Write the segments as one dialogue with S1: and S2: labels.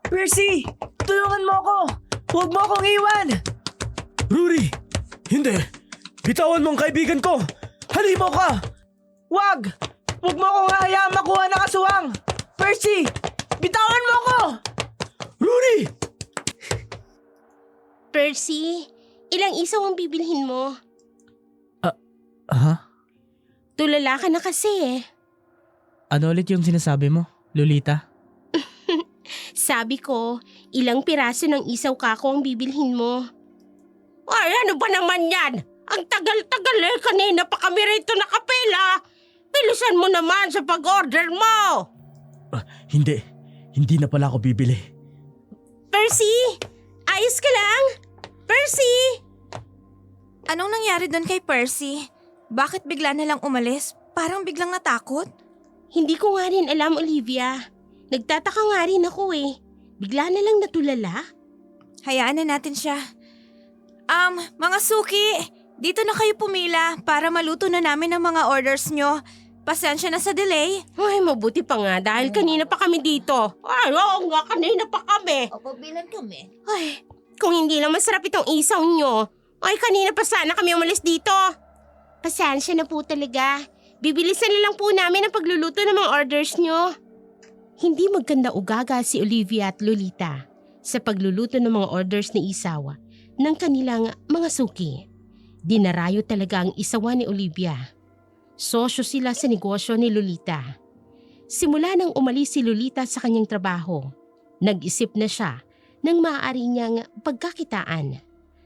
S1: Percy! Tulungan mo ako! Huwag mo akong iwan!
S2: Rory! Hindi! Bitawan mo ang kaibigan ko! Halimaw ka!
S1: Wag! Huwag mo akong hayaang makuha ng aswang! Percy! Bitawan mo ako!
S2: Rory!
S3: Percy, ilang isaw ang bibilhin mo?
S2: Ha?
S3: Tulala ka na kasi eh.
S2: Ano ulit yung sinasabi mo, Lolita?
S3: Sabi ko, ilang piraso ng isaw kako ang bibilhin mo. Ay, ano ba naman yan? Ang tagal-tagal eh, kanina pa kami rito nakapila. Bilisan mo naman sa pag-order mo.
S2: Hindi. Hindi na pala ako bibili.
S3: Percy, ayos ka lang? Percy!
S4: Anong nangyari doon kay Percy? Bakit bigla na lang umalis? Parang biglang natakot?
S3: Hindi ko nga rin alam, Olivia. Nagtataka nga rin ako eh. Bigla na lang natulala.
S4: Hayaan na natin siya. Mga suki, dito na kayo pumila para maluto na namin ang mga orders nyo. Pasensya na sa delay.
S3: Ay, mabuti pa nga dahil kanina pa kami dito. Ay, oo nga, kanina pa kami.
S4: Opo, bilang kami.
S3: Ay, kung hindi lang masarap itong isaw nyo, ay kanina pa sana kami umalis dito. Pasensya na po talaga. Bibilisan na lang po namin ang pagluluto ng mga orders nyo. Hindi magkanda ugaga si Olivia at Lolita sa pagluluto ng mga orders ni Isawa ng kanilang mga suki. Dinarayo talaga ang isawa ni Olivia. Sosyo sila sa negosyo ni Lolita. Simula nang umalis si Lolita sa kanyang trabaho, nag-isip na siya ng maaari niyang pagkakitaan.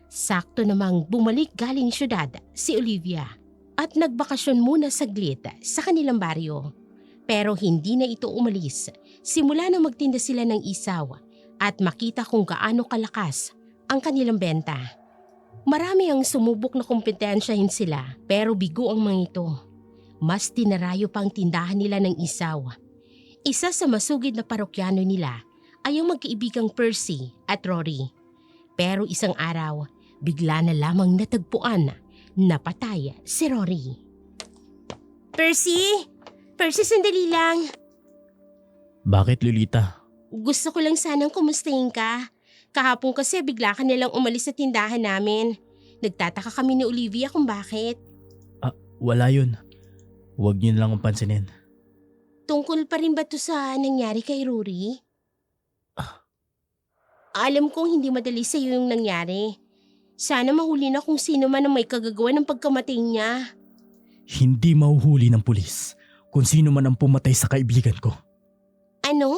S3: Sakto namang bumalik galing syudad si Olivia at nagbakasyon muna saglit sa kanilang baryo. Pero hindi na ito umalis simula nang magtinda sila ng isaw at makita kung gaano kalakas ang kanilang benta. Marami ang sumubok na kompetensyahin sila pero bigo ang mga ito. Mas tinarayo pa ang tindahan nila ng isaw. Isa sa masugid na parokyano nila ay ang magkaibigang Percy at Rory. Pero isang araw, bigla na lamang natagpuan na patay si Rory. Percy! Percy, sandali lang.
S2: Bakit, Lolita?
S3: Gusto ko lang sanang kumustahin ka. Kahapon kasi bigla ka nilang umalis sa tindahan namin. Nagtataka kami ni Olivia kung bakit.
S2: Wala yun. Huwag niyo na lang akong pansinin.
S3: Tungkol pa rin ba to sa nangyari kay Rory? Alam kong hindi madali sa iyo yung nangyari. Sana mahuli na kung sino man ang may kagagawa ng pagkamatay niya.
S2: Hindi mahuhuli ng pulis kung sino man ang pumatay sa kaibigan ko.
S3: Ano?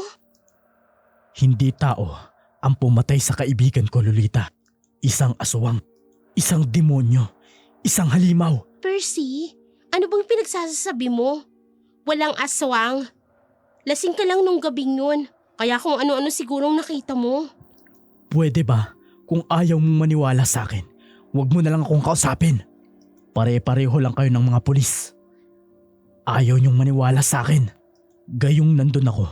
S2: Hindi tao ang pumatay sa kaibigan ko, Lolita. Isang aswang, isang demonyo, isang halimaw.
S3: Percy, ano bang pinagsasabi mo? Walang aswang. Lasing ka lang nung gabing yun. Kaya kung ano-ano sigurong nakita mo.
S2: Pwede ba kung ayaw mong maniwala sa akin, huwag mo na lang akong kausapin. Pare-pareho lang kayo ng mga pulis. Ayaw niyong maniwala sa akin. Gayong nandun ako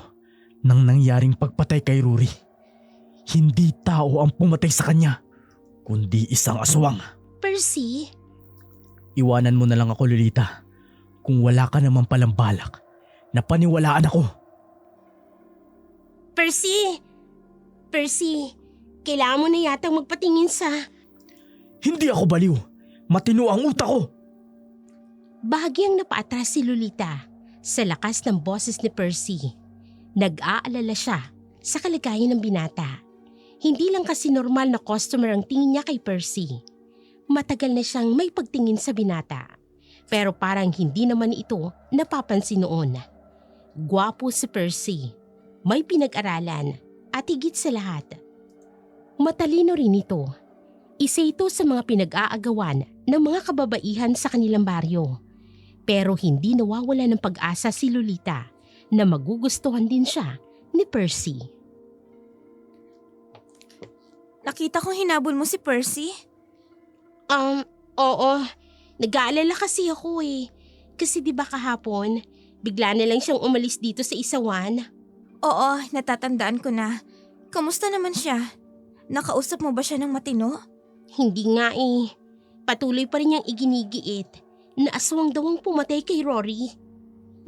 S2: nang nangyaring pagpatay kay Rory. Hindi tao ang pumatay sa kanya, kundi isang aswang.
S3: Percy?
S2: Iwanan mo na lang ako, Lolita. Kung wala ka naman palang balak na paniwalaan ako.
S3: Percy! Percy, kailangan mo na yatang magpatingin sa...
S2: Hindi ako baliw. Matino ang utak ko.
S3: Bahagyang napaatras si Lolita sa lakas ng boses ni Percy. Nag-aalala siya sa kalagayan ng binata. Hindi lang kasi normal na customer ang tingin niya kay Percy. Matagal na siyang may pagtingin sa binata. Pero parang hindi naman ito napapansin noon. Gwapo si Percy. May pinag-aralan at higit sa lahat, matalino rin ito. Isa ito sa mga pinag-aagawan ng mga kababaihan sa kanilang baryo. Pero hindi nawawala ng pag-asa si Lolita na magugustuhan din siya ni Percy.
S4: Nakita kong hinabol mo si Percy?
S3: Oo. Nag-aalala kasi ako eh. Kasi di ba kahapon, bigla na lang siyang umalis dito sa Isawan?
S4: Oo, natatandaan ko na. Kamusta naman siya? Nakausap mo ba siya ng matino?
S3: Hindi nga eh. Patuloy pa rin niyang iginigiit na aswang daw ang pumatay kay Rory.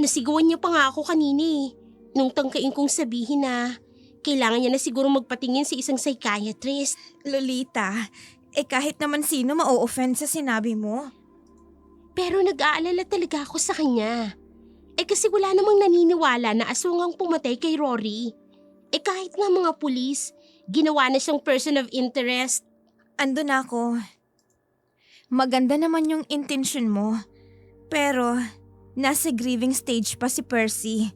S3: Nasigawan niya pa nga ako kanina eh. Nung tangkain kong sabihin na Kailangan niya na siguro magpatingin sa isang psychiatrist.
S4: Lolita, kahit naman sino ma-offend sa sinabi mo.
S3: Pero nag-aalala talaga ako sa kanya. Kasi wala namang naniniwala na aswang ang pumatay kay Rory. Kahit nga mga pulis, ginawa na siyang person of interest.
S4: Andun ako. Maganda naman yung intention mo. Pero, nasa grieving stage pa si Percy.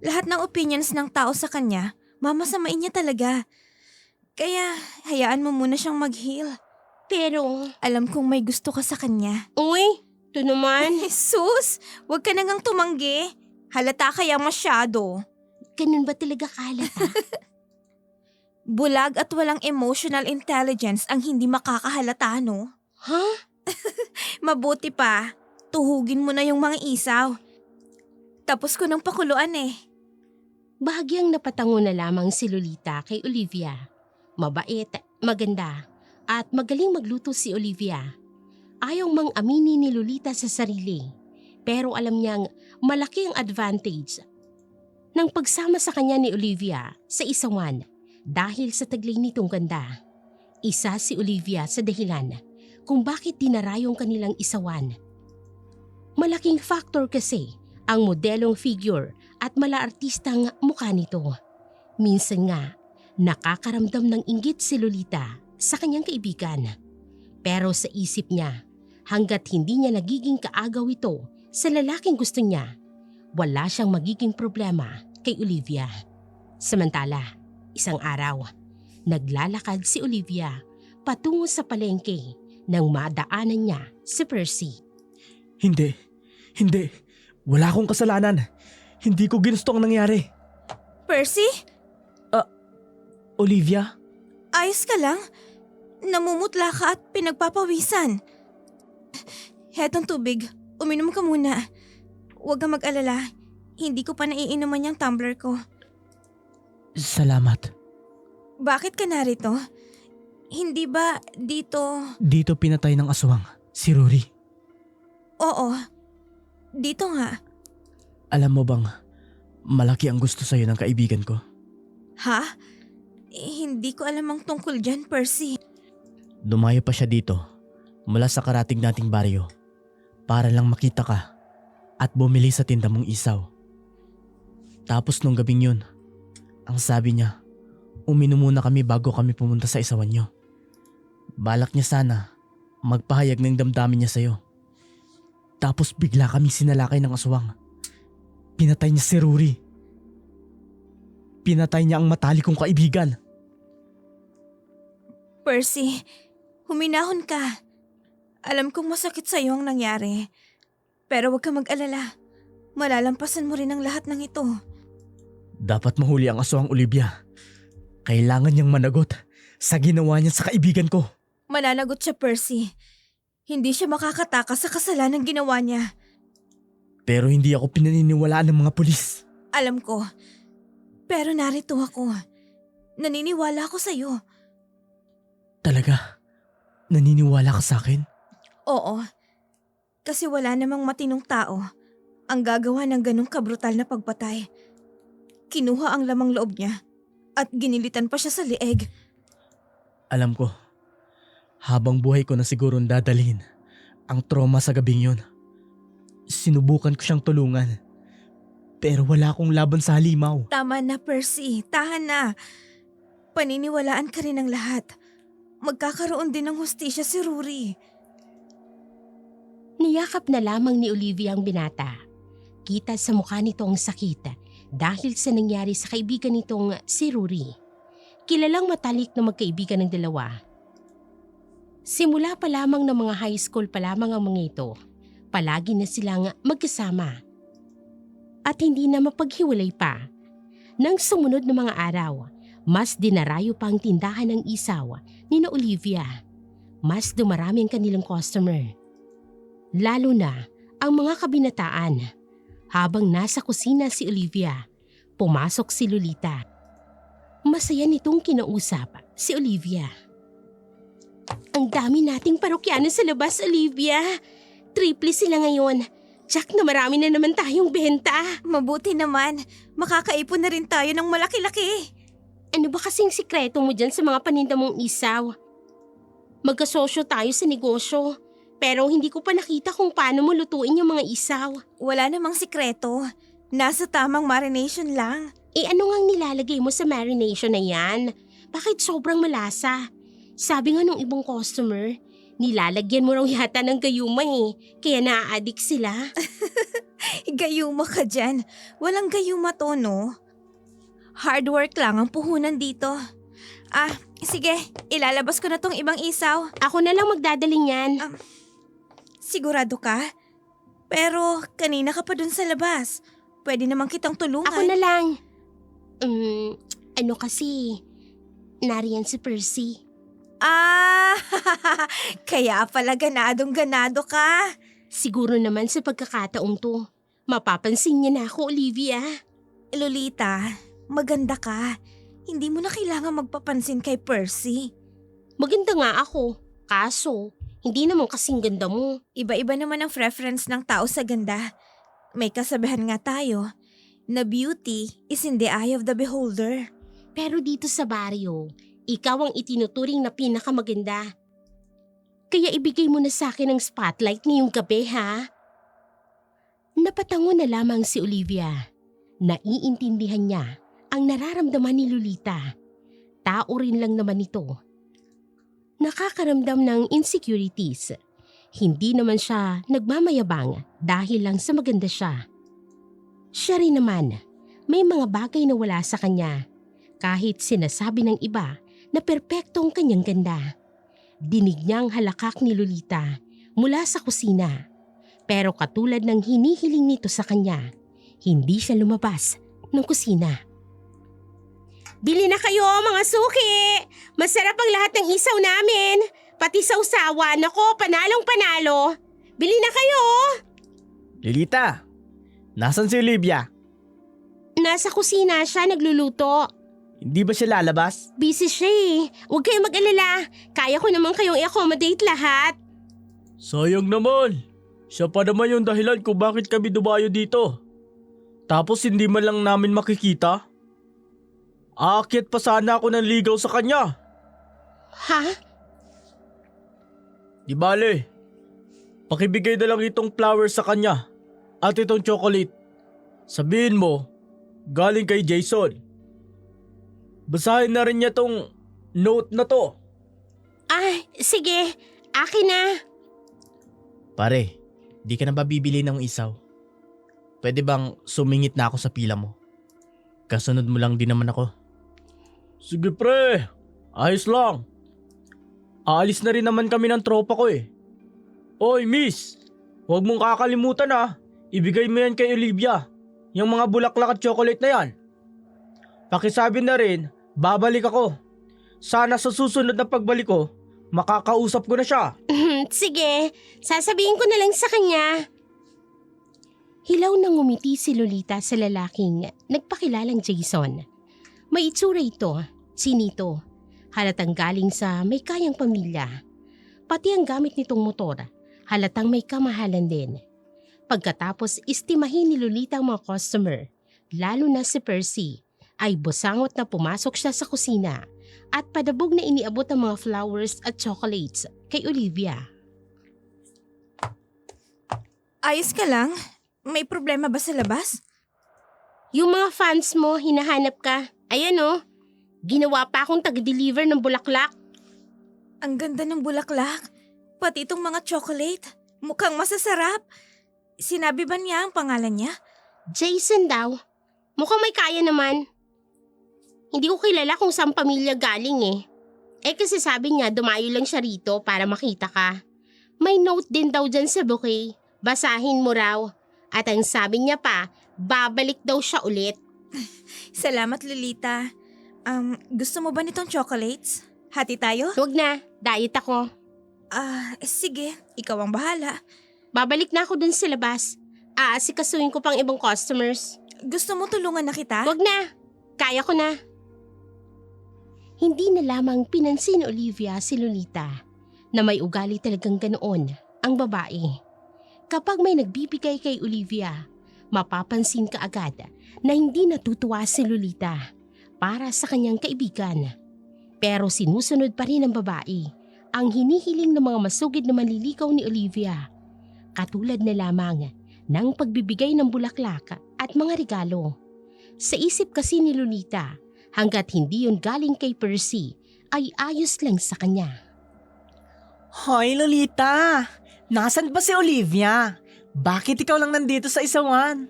S4: Lahat ng opinions ng tao sa kanya, mamasamain niya talaga. Kaya, hayaan mo muna siyang mag-heal.
S3: Pero,
S4: Alam kong may gusto ka sa kanya.
S3: uy, ito naman.
S4: Jesus! Huwag ka nang tumanggi. Halata kaya masyado.
S3: Ganun ba talaga kalata?
S4: Bulag at walang emotional intelligence ang hindi makakahalata, no?
S3: Ha?
S4: Mabuti pa, tuhugin mo na yung mga isaw. Tapos ko ng pakuluan eh.
S3: Bahagyang napatango na lamang si Lolita kay Olivia. Mabait, maganda, at magaling magluto si Olivia. Ayaw mang aminin ni Lolita sa sarili, pero alam niyang malaki ang advantage ng pagsama sa kanya ni Olivia sa isawan dahil sa taglay nitong ganda. Isa si Olivia sa dahilan kung bakit dinarayong kanilang isawan. Malaking factor kasi ang modelong figure at malaartistang mukha nito. Minsan nga, nakakaramdam ng inggit si Lolita sa kanyang kaibigan. Pero sa isip niya, hanggat hindi niya nagiging kaagaw ito sa lalaking gusto niya, wala siyang magiging problema kay Olivia. Samantala, isang araw, naglalakad si Olivia patungo sa palengke nang madaanan niya si Percy.
S2: Hindi. Wala akong kasalanan. Hindi ko ginusto ang nangyari.
S4: Percy?
S2: Olivia?
S4: Ayos ka lang? Namumutla ka at pinagpapawisan. Hetong tubig, uminom ka muna. Huwag kang mag-alala, hindi ko pa naiinuman yung tumbler ko.
S2: Salamat.
S4: Bakit ka narito? Hindi ba dito?
S2: Dito pinatay ng aswang, si Rory.
S4: Oo, dito nga.
S2: Alam mo bang, malaki ang gusto sa'yo ng kaibigan ko.
S4: Ha? Hindi ko alam ang tungkol dyan, Percy.
S2: Dumayo pa siya dito, mula sa karating nating baryo, para lang makita ka at bumili sa tinda mong isaw. Tapos nung gabing yun, ang sabi niya, uminom muna kami bago kami pumunta sa isawan niyo. Balak niya sana, magpahayag ng damdamin niya sa'yo. Tapos bigla kaming sinalakay ng aswang. Pinatay niya si Rory. Pinatay niya ang matalik kong kaibigan.
S4: Percy, huminahon ka. Alam kong masakit sa'yo ang nangyari. Pero huwag ka mag-alala. Malalampasan mo rin ang lahat ng ito.
S2: Dapat mahuli ang aswang, Olivia. Kailangan niyang managot sa ginawa niya sa kaibigan ko.
S4: Mananagot siya, Percy. Hindi siya makakatakas sa kasalanan ginawa niya.
S2: Pero hindi ako pinaniniwalaan ng mga pulis.
S4: Alam ko. Pero narito ako. Naniniwala ako sa'yo.
S2: Talaga? Naniniwala ka sa akin?
S4: Oo. Kasi wala namang matinong tao ang gagawa ng ganong kabrutal na pagpatay. Kinuha ang lamang loob niya at ginilitan pa siya sa lieg.
S2: Alam ko, habang buhay ko na siguro dadalhin ang trauma sa gabing yun. Sinubukan ko siyang tulungan, pero wala akong laban sa halimaw.
S4: Tama na, Percy. Tahan na. Paniniwalaan ka rin ng lahat. Magkakaroon din ng hustisya si Rory.
S3: Niyakap na lamang ni Olivia ang binata. Kita sa mukha nito ang sakit dahil sa nangyari sa kaibigan nitong si Rory. Kilalang matalik na magkaibigan ng dalawa. Simula pa lamang ng mga high school pa lamang ang mga ito, palagi na silang magkasama. At hindi na mapaghiwalay pa. Nang sumunod na mga araw, mas dinarayo pa ang tindahan ng isaw ni na Olivia. Mas dumarami ang kanilang customer. Lalo na ang mga kabinataan. Habang nasa kusina si Olivia, pumasok si Lolita. Masaya nitong kinausap si Olivia. Ang dami nating parokyano sa labas, Olivia. Triple sila ngayon. Jack na marami na naman tayong benta.
S4: Mabuti naman. Makakaipon na rin tayo ng malaki-laki.
S3: Ano ba kasing sikreto mo dyan sa mga paninda mong isaw? Magkasosyo tayo sa negosyo, pero hindi ko pa nakita kung paano mo lutuin yung mga isaw.
S4: Wala namang sikreto. Nasa tamang marination lang.
S3: Ano ngang nilalagay mo sa marination na yan? Bakit sobrang malasa? Sabi nga nung ibang customer, nilalagyan mo raw yata ng gayuma kaya naa-addict sila.
S4: Gayuma ka dyan. Walang gayuma to, no? Hard work lang ang puhunan dito. Sige, ilalabas ko na tong ibang isaw.
S3: Ako na lang magdadaling yan.
S4: Sigurado ka? Pero kanina ka pa dun sa labas. Pwede naman kitang tulungan.
S3: Ako na lang. Kasi, nariyan si Percy.
S4: Kaya pala ganadong-ganado ka.
S3: Siguro naman sa pagkakataong to, mapapansin niya na ako, Olivia.
S4: Lolita, maganda ka. Hindi mo na kailangan magpapansin kay Percy.
S3: Maganda nga ako, kaso hindi naman kasing ganda mo.
S4: Iba-iba naman ang preference ng tao sa ganda. May kasabihan nga tayo na beauty is in the eye of the beholder.
S3: Pero dito sa baryo, ikaw ang itinuturing na pinakamaganda. Kaya ibigay mo na sa akin ang spotlight ngayong gabi, ha? Napatango na lamang si Olivia. Naiintindihan niya ang nararamdaman ni Lolita. Tao rin lang naman ito. Nakakaramdam ng insecurities. Hindi naman siya nagmamayabang dahil lang sa maganda siya. Siya rin naman, may mga bagay na wala sa kanya. Kahit sinasabi ng iba na perpekto ang kanyang ganda. Dinig niya ang halakak ni Lolita mula sa kusina. Pero katulad ng hinihiling nito sa kanya, hindi siya lumabas ng kusina. Bili na kayo mga suki! Masarap ang lahat ng isaw namin! Pati sausawan, ako panalong panalo! Bili na kayo!
S2: Lolita, nasan si Olivia?
S3: Nasa kusina siya nagluluto.
S2: Hindi ba siya lalabas?
S3: Busy siya Huwag kayong mag-alala. Kaya ko naman kayong i-accommodate lahat.
S2: Sayang naman. Siya pa naman yung dahilan kung bakit kami dumayo dito. Tapos hindi man lang namin makikita. Aakyat pa sana ako ng ligaw sa kanya.
S3: Ha?
S2: Di bale, pakibigay na lang itong flowers sa kanya at itong chocolate. Sabihin mo, galing kay Jason. Basahin na rin niya tong note na to.
S3: Sige. Akin na.
S2: Pare, di ka na ba bibili ng isaw? Pwede bang sumingit na ako sa pila mo? Kasunod mo lang din naman ako. Sige pre, ayos lang. Aalis na rin naman kami ng tropa ko Oy miss, huwag mong kakalimutan ibigay mo yan kay Olivia. Yung mga bulaklak at chocolate na yan. Pakisabi na rin, babalik ako. Sana sa susunod na pagbalik ko, makakausap ko na siya.
S3: Sige, sasabihin ko na lang sa kanya. Hilaw nang ngumiti si Lolita sa lalaking nagpakilalang Jason. May itsura ito, sinito. Halatang galing sa may kayang pamilya. Pati ang gamit nitong motor, halatang may kamahalan din. Pagkatapos istimahin ni Lolita ang mga customer, lalo na si Percy, ay busangot na pumasok siya sa kusina at padabog na iniabot ang mga flowers at chocolates kay Olivia.
S4: Ayos ka lang? May problema ba sa labas?
S3: Yung mga fans mo, hinahanap ka. Ayan ginawa pa akong tag-deliver ng bulaklak.
S4: Ang ganda ng bulaklak. Pati itong mga chocolate. Mukhang masasarap. Sinabi ba niya ang pangalan niya?
S3: Jason daw. Mukhang may kaya naman. Hindi ko kilala kung saan pamilya galing kasi sabi niya dumayo lang siya rito para makita ka. May note din daw dyan sa bouquet. Basahin mo raw. At ang sabi niya pa, babalik daw siya ulit.
S4: Salamat, Lolita. Gusto mo ba nitong chocolates? Hati tayo?
S3: Huwag na, diet ako.
S4: Sige. Ikaw ang bahala.
S3: Babalik na ako dun sa labas. Aasikasuhin ko pang ibang customers.
S4: Gusto mo tulungan na kita?
S3: Huwag na, kaya ko na. Hindi na lamang pinansin ni Olivia si Lolita na may ugali talagang ganoon ang babae. Kapag may nagbibigay kay Olivia, mapapansin ka agad na hindi natutuwa si Lolita. para sa kanyang kaibigan. Pero sinusunod pa rin ng babae ang hinihiling ng mga masugid na manliligaw ni Olivia. Katulad na lamang ng pagbibigay ng bulaklak at mga regalo. Sa isip kasi ni Lolita, hanggat hindi yun galing kay Percy, ay ayos lang sa kanya.
S1: Hoy Lolita, nasan ba si Olivia? Bakit ikaw lang nandito sa isawan?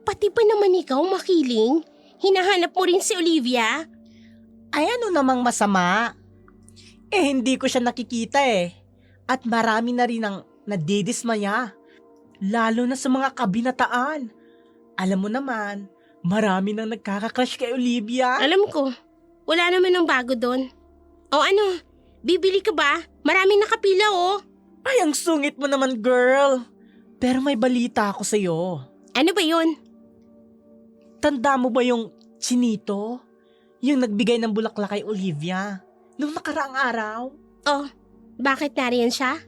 S3: Pati ba naman ikaw, Makiling? Hinahanap mo rin si Olivia?
S1: Ay ano namang masama? Eh hindi ko siya nakikita eh. At marami na rin ang nadidismaya. Lalo na sa mga kabinataan. Alam mo naman, marami nang nagkakakrush kay Olivia.
S3: Alam ko, wala naman ng bago doon. O ano, bibili ka ba? Maraming nakapila oh.
S1: Ay ang sungit mo naman girl. Pero may balita ako sa'yo.
S3: Ano ba yun?
S1: Tanda mo ba yung Chinito? Yung nagbigay ng bulaklak kay Olivia nung nakaraang araw?
S3: Oh, bakit nariyan siya?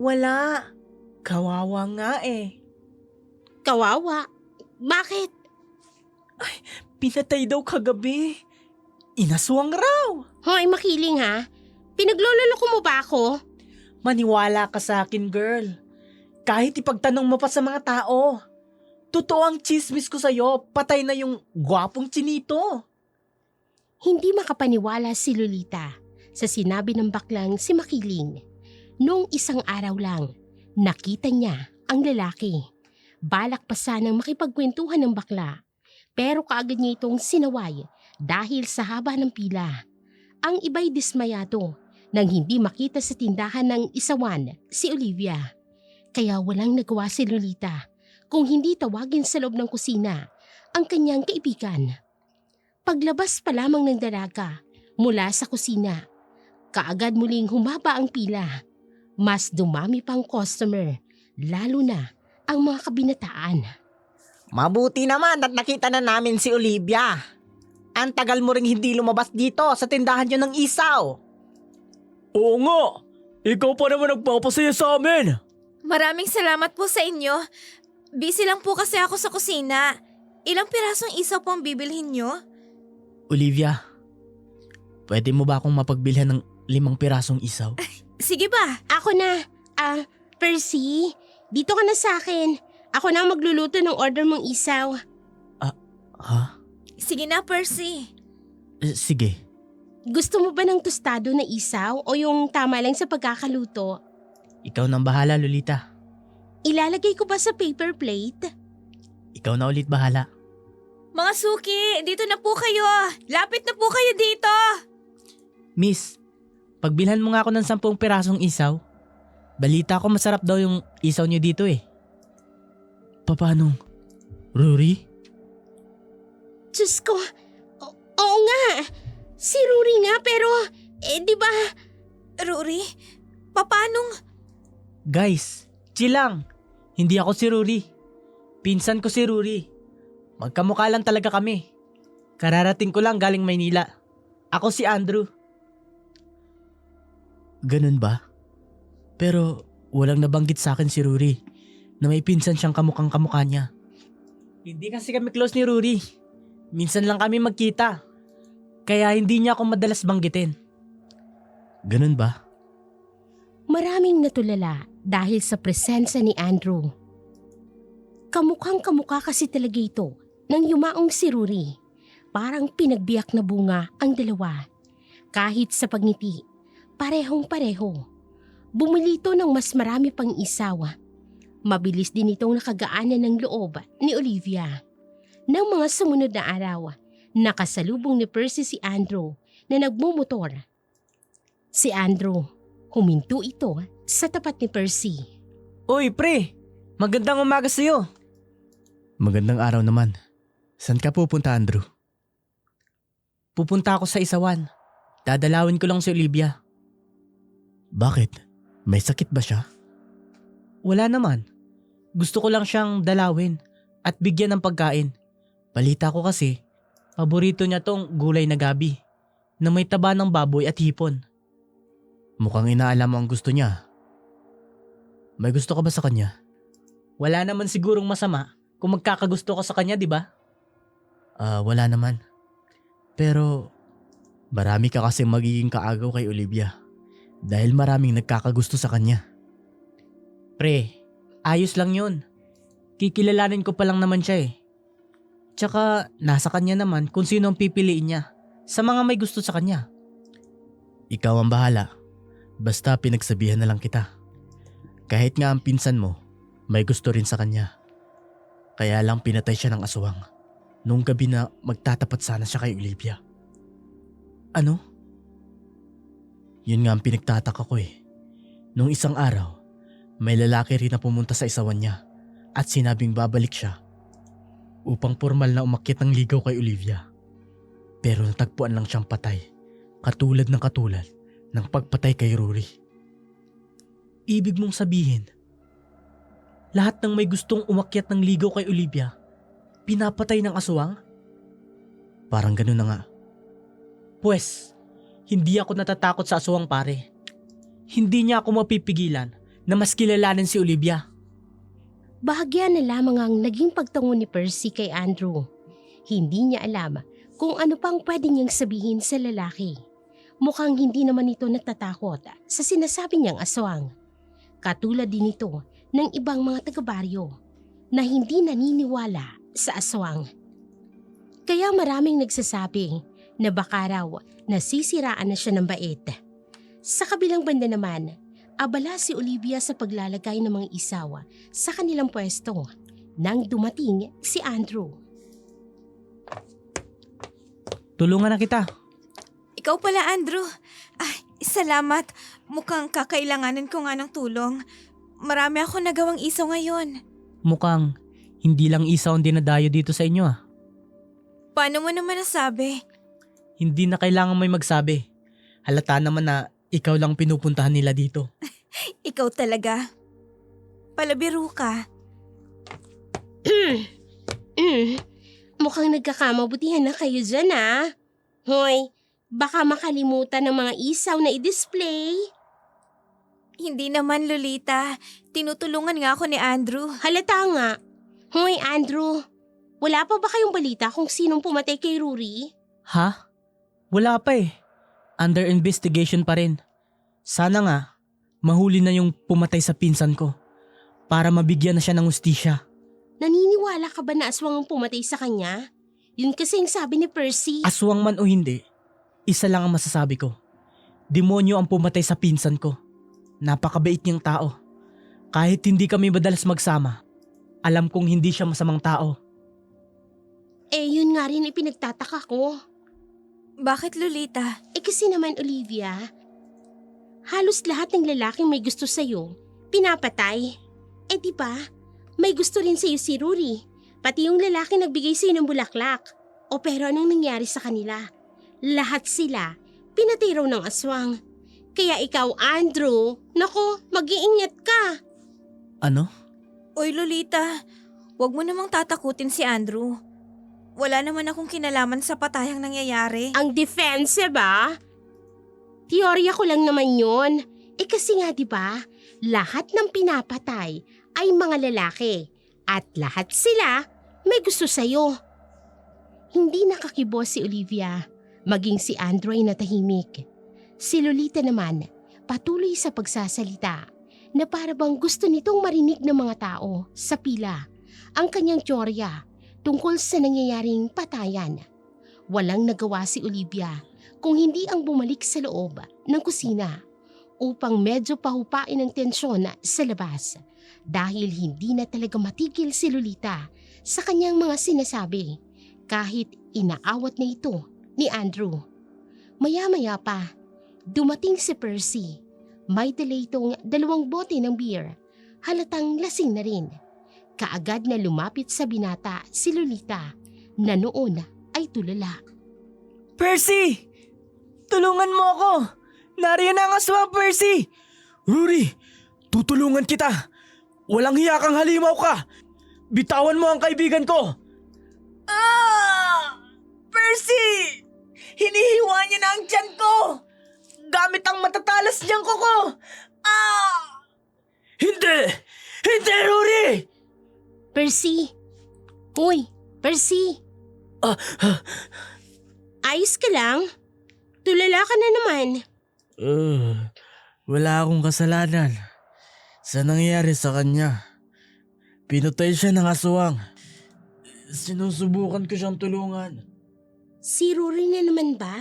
S1: Wala. Kawawa nga eh.
S3: Kawawa. Bakit?
S1: Pinatay daw kagabi. Inaswang raw.
S3: Hoy, Makiling ha? Pinaglololoko mo ba ako?
S1: Maniwala ka sa akin girl. Kahit ipagtanong mo pa sa mga tao. Totoo ang chismis ko sa'yo. Patay na yung gwapong Chinito.
S3: Hindi makapaniwala si Lolita sa sinabi ng baklang si Makiling. Noong isang araw lang, nakita niya ang lalaki. Balak pa sanang makipagkwentuhan ng bakla. Pero kaagad niya itong sinaway dahil sa haba ng pila. Ang iba'y dismayado nang hindi makita sa tindahan ng isawan si Olivia. Kaya walang nagawa si Lolita kung hindi tawagin sa loob ng kusina ang kanyang kaibigan. Paglabas pa lamang ng dalaga mula sa kusina, kaagad muling humaba ang pila. Mas dumami pang customer, lalo na ang mga kabinataan.
S1: Mabuti naman at nakita na namin si Olivia. Ang tagal mo ring hindi lumabas dito sa tindahan nyo ng isaw.
S2: Oo nga, ikaw pa naman nagpapasaya sa amin.
S4: Maraming salamat po sa inyo. Busy lang po kasi ako sa kusina. Ilang pirasong isaw po ang bibilhin nyo?
S2: Olivia, pwede mo ba akong mapagbilhan ng 5 pirasong isaw?
S4: Sige ba?
S3: Ako na. Percy, dito ka na sa akin. Ako na ang magluluto ng order mong isaw.
S2: Ha?
S4: Sige na, Percy.
S2: Sige.
S3: Gusto mo ba ng tostado na isaw o yung tama lang sa pagkakaluto?
S2: Ikaw nang bahala, Lolita.
S3: Ilalagay ko ba sa paper plate?
S2: Ikaw na ulit bahala.
S4: Mga suki, dito na po kayo. Lapit na po kayo dito.
S2: Miss, pagbilhan mo nga ako ng 10 pirasong isaw. Balita ko masarap daw yung isaw niyo dito eh. Paano? Rory?
S3: Diyos ko, oo nga. Si Rory nga pero, di ba?
S4: Rory, papanong?
S2: Guys, chill lang. Hindi ako si Rory. Pinsan ko si Rory. Magkamukha lang talaga kami. Kararating ko lang galing Maynila. Ako si Andrew. Ganun ba? Pero walang nabanggit sa akin si Rory na may pinsan siyang kamukhang kamukha niya. Hindi kasi kami close ni Rory. Minsan lang kami magkita. Kaya hindi niya ako madalas banggitin. Ganun ba?
S3: Maraming natulala dahil sa presensya ni Andrew. Kamukhang kamukha kasi talaga ito nang yumaong si Rory. Parang pinagbiyak na bunga ang dalawa. Kahit sa pagngiti, parehong pareho. Bumili ito ng mas marami pang isaw. Mabilis din itong nakagaanan ng loob ni Olivia. Nang mga sumunod na araw, nakasalubong ni Percy si Andrew na nagmumotor. Si Andrew, huminto ito sa tapat ni Percy.
S1: Uy pre, magandang umaga sa'yo.
S2: Magandang araw naman. Saan ka pupunta, Andrew?
S1: Pupunta ako sa isawan. Dadalawin ko lang si Olivia.
S2: Bakit? May sakit ba siya?
S1: Wala naman. Gusto ko lang siyang dalawin at bigyan ng pagkain. Balita ko kasi, paborito niya tong gulay na gabi na may taba ng baboy at hipon.
S2: Mukhang inaalam mo ang gusto niya. May gusto ka ba sa kanya?
S1: Wala naman sigurong masama kung magkakagusto ka sa kanya, di ba?
S2: Wala naman. Pero marami ka kasing magiging kaagaw kay Olivia dahil maraming nagkakagusto sa kanya.
S1: Pre, ayos lang yun. Kikilalanin ko pa lang naman siya eh. Tsaka nasa kanya naman kung sino ang pipiliin niya sa mga may gusto sa kanya.
S2: Ikaw ang bahala. Basta pinagsabihan na lang kita. Kahit nga ang pinsan mo, may gusto rin sa kanya. Kaya lang pinatay siya ng aswang nung gabi na magtatapat sana siya kay Olivia.
S1: Ano?
S2: Yun nga ang pinagtataka ko eh. Nung isang araw, may lalaki rin na pumunta sa isawan niya at sinabing babalik siya upang formal na umakyat ng ligaw kay Olivia. Pero natagpuan lang siyang patay, katulad ng pagpatay kay Rory.
S1: Ibig mong sabihin, lahat ng may gustong umakyat ng ligaw kay Olivia, pinapatay ng aswang?
S2: Parang ganun na nga.
S1: Pwes, hindi ako natatakot sa aswang pare. Hindi niya ako mapipigilan na mas kilalanin si Olivia.
S3: Bahagya na lamang ang naging pagtungo ni Percy kay Andrew. Hindi niya alam kung ano pang pwede niyang sabihin sa lalaki. Mukhang hindi naman ito natatakot sa sinasabi niyang aswang. Katulad din ito ng ibang mga taga-baryo na hindi naniniwala sa aswang. Kaya maraming nagsasabi na baka raw nasisiraan na siya ng bait. Sa kabilang banda naman, abala si Olivia sa paglalagay ng mga isaw sa kanilang pwesto nang dumating si Andrew.
S1: Tulungan na kita.
S4: Ikaw pala, Andrew. Ay, salamat. Mukhang kakailanganin ko nga ng tulong. Marami ako nagawang isaw ngayon.
S1: Mukhang hindi lang isaw ang dinadayo dito sa inyo ah.
S4: Paano mo naman nasabi?
S1: Hindi na kailangan may magsabi. Halata naman na ikaw lang pinupuntahan nila dito.
S4: Ikaw talaga. Palabiro ka.
S3: Mukhang nagkakamabutihan na kayo dyan Hoy, baka makalimutan ng mga isaw na i-display.
S4: Hindi naman, Lolita. Tinutulungan nga ako ni Andrew.
S3: Halata nga. Hoy, Andrew, wala pa ba kayong balita kung sinong pumatay kay Rory?
S1: Ha? Wala pa eh. Under investigation pa rin. Sana nga, mahuli na yung pumatay sa pinsan ko para mabigyan na siya ng hustisya.
S3: Naniniwala ka ba na aswang ang pumatay sa kanya? Yun kasi yung sabi ni Percy.
S1: Aswang man o hindi, isa lang ang masasabi ko. Demonyo ang pumatay sa pinsan ko. Napakabait niyang tao. Kahit hindi kami madalas magsama, alam kong hindi siya masamang tao.
S3: Yun nga rin ipinagtataka ko.
S4: Bakit, Lolita?
S3: Kasi naman, Olivia, halos lahat ng lalaking may gusto sa'yo, pinapatay. Di ba? May gusto rin sa'yo si Rory. Pati yung lalaki nagbigay sa'yo ng bulaklak. O pero anong nangyari sa kanila? Lahat sila, pinatay raw ng aswang. Kaya ikaw, Andrew, nako, mag-iingat ka.
S1: Ano?
S4: Oy, Lolita. Huwag mo namang tatakutin si Andrew. Wala naman akong kinalaman sa patayang nangyayari.
S3: Ang defensive Teorya ko lang naman yun. Kasi nga 'di ba, lahat ng pinapatay ay mga lalaki at lahat sila may gusto sa'yo. Hindi nakakibo si Olivia, maging si Andrew ay natahimik. Si Lolita naman patuloy sa pagsasalita na para bang gusto nitong marinig ng mga tao sa pila ang kanyang teorya tungkol sa nangyayaring patayan. Walang nagawa si Olivia kung hindi ang bumalik sa loob ng kusina upang medyo pahupain ang tensyon sa labas dahil hindi na talaga matigil si Lolita sa kanyang mga sinasabi kahit inaawat na ito ni Andrew. Maya-maya pa, dumating si Percy. May dala itong 2 bote ng beer. Halatang lasing na rin. Kaagad na lumapit sa binata si Lolita na noon ay tulala.
S1: Percy! Tulungan mo ako! Nariyan ang aswang, Percy!
S2: Rory, tutulungan kita! Walang hiya kang halimaw ka! Bitawan mo ang kaibigan ko!
S1: Percy! Hinihiwa niya na ang tiyan ko! Gamit ang matatalas niyang kuko!
S2: Hindi! Hindi, Rory!
S3: Percy! Hoy, Percy! Ayos ka lang? Tulala ka na naman.
S2: Wala akong kasalanan sa nangyari sa kanya. Pinutay siya ng aswang. Sinusubukan ko siyang tulungan.
S3: Si Rory na naman ba?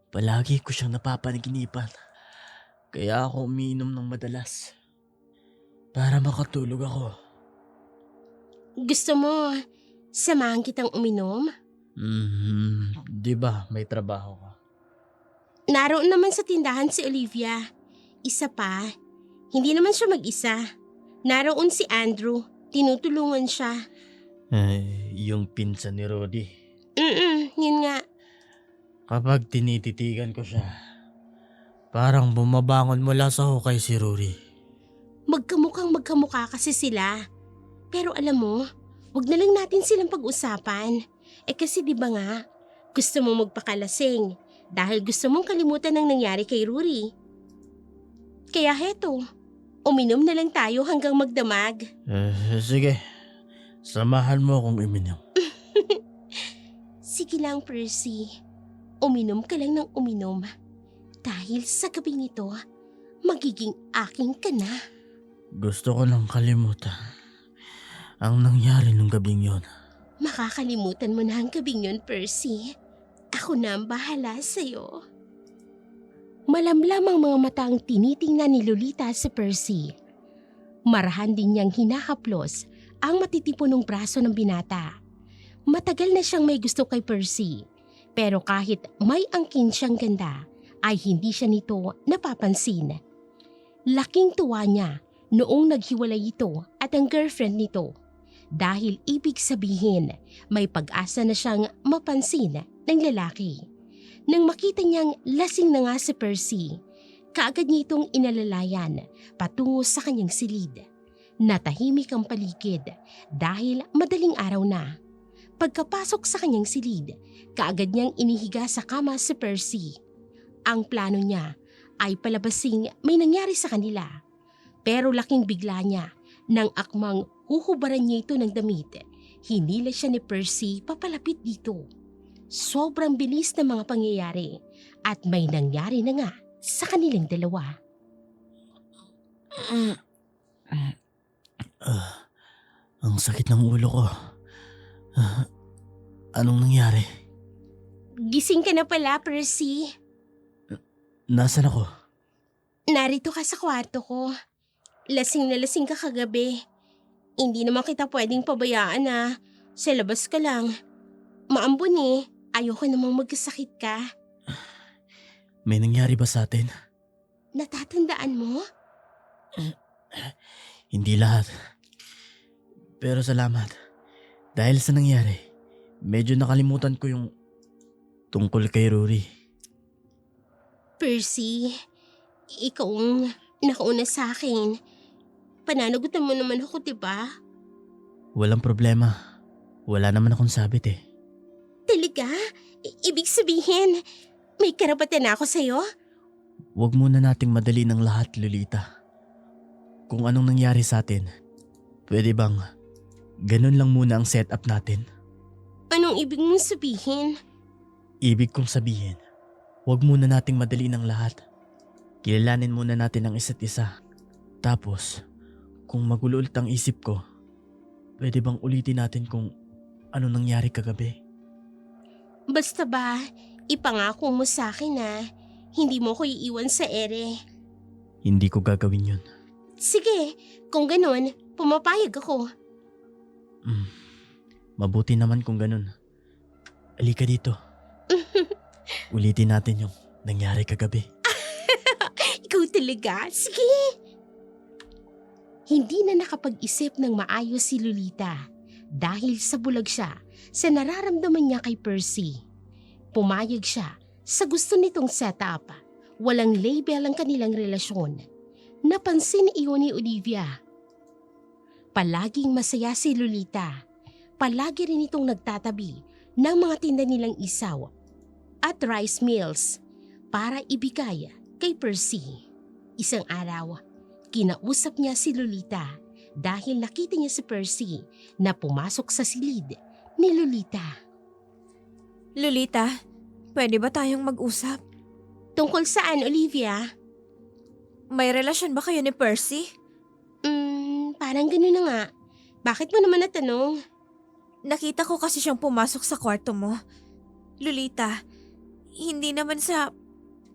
S2: Palagi ko siyang napapanaginipan. Kaya ako umiinom ng madalas. Para makatulog ako.
S3: Gusto mo, samahan kitang uminom?
S2: Di ba may trabaho ka?
S3: Naroon naman sa tindahan si Olivia. Isa pa, hindi naman siya mag-isa. Naroon si Andrew, tinutulungan siya.
S2: Yung pinsan ni Rudy.
S3: Yun nga.
S2: Kapag tinititigan ko siya, parang bumabangon mula sa hukay si Rory.
S3: Magkamukhang magkamukha kasi sila. Pero alam mo, wag na lang natin silang pag-usapan. Kasi di ba nga, gusto mo magpakalasing dahil gusto mong kalimutan ang nangyari kay Rory. Kaya heto, uminom na lang tayo hanggang magdamag.
S2: Sige, samahan mo akong iminom.
S3: Sige lang, Percy. Uminom ka lang ng uminom. Dahil sa gabing ito, magiging aking ka na.
S2: Gusto ko nang kalimutan ang nangyari nung gabing yon.
S3: Makakalimutan mo na ang gabing yun, Percy. Ako na ang bahala sa'yo. Malamlam ang mga matang tinitingnan ni Lolita si Percy. Marahan din niyang hinahaplos ang matitipunong braso ng binata. Matagal na siyang may gusto kay Percy. Pero kahit may angkin siyang ganda, ay hindi siya nito napapansin. Laking tuwa niya noong naghiwalay ito at ang girlfriend nito. Dahil ibig sabihin, may pag-asa na siyang mapansin ng lalaki. Nang makita niyang lasing na nga si Percy, kaagad niya itong inalalayan patungo sa kanyang silid. Natahimik ang paligid dahil madaling araw na. Pagkapasok sa kanyang silid, kaagad niyang inihiga sa kama si Percy. Ang plano niya ay palabasing may nangyari sa kanila. Pero laking bigla niya nang akmang huhubaran niya ito ng damit. Hinila siya ni Percy papalapit dito. Sobrang bilis ng mga pangyayari at may nangyari na nga sa kanilang dalawa.
S2: Ang sakit ng ulo ko. Anong nangyari?
S3: Gising ka na pala, Percy.
S2: Nasaan ako?
S3: Narito ka sa kwarto ko. Lasing na lasing ka kagabi. Hindi naman kita pwedeng pabayaan na sa labas ka lang. Maambon eh. Ayoko namang magkasakit ka.
S2: May nangyari ba sa atin?
S3: Natatandaan mo?
S2: Hindi lahat. Pero salamat. Dahil sa nangyari, medyo nakalimutan ko yung tungkol kay Rory.
S3: Percy, ikaw ang nakauna sa akin. Pananagutan mo naman ako, diba?
S2: Walang problema. Wala naman akong sabit eh.
S3: Talaga? Ibig sabihin, may karapatan na ako sa'yo?
S2: Huwag muna nating madali ng lahat, Lolita. Kung anong nangyari sa atin, pwede bang ganun lang muna ang setup natin?
S3: Anong ibig mong sabihin?
S2: Ibig kong sabihin, huwag muna nating madali ng lahat. Kilalanin muna natin ang isa't isa. Tapos, kung magulo ulit ang isip ko, pwede bang ulitin natin kung ano nangyari kagabi?
S3: Basta ba, ipangako mo sa akin na hindi mo ko iiwan sa ere.
S2: Hindi ko gagawin yun.
S3: Sige, kung ganun, pumapayag ako.
S2: Mabuti naman kung ganun. Alika dito. Ulitin natin yung nangyari kagabi.
S3: Ikaw talaga? Sige! Hindi na nakapag-isip ng maayos si Lolita dahil sa bulag siya sa nararamdaman niya kay Percy. Pumayag siya sa gusto nitong setup. Walang label ang kanilang relasyon. Napansin iyon ni Olivia. Palaging masaya si Lolita. Palagi rin itong nagtatabi ng mga tinda nilang isaw at rice meals para ibigay kay Percy. Isang araw, kinausap niya si Lolita dahil nakita niya si Percy na pumasok sa silid ni Lolita.
S4: Lolita, pwede ba tayong mag-usap?
S3: Tungkol saan, Olivia?
S4: May relasyon ba kayo ni Percy?
S3: Parang gano'n na nga. Bakit mo naman natanong?
S4: Nakita ko kasi siyang pumasok sa kwarto mo. Lolita, hindi naman sa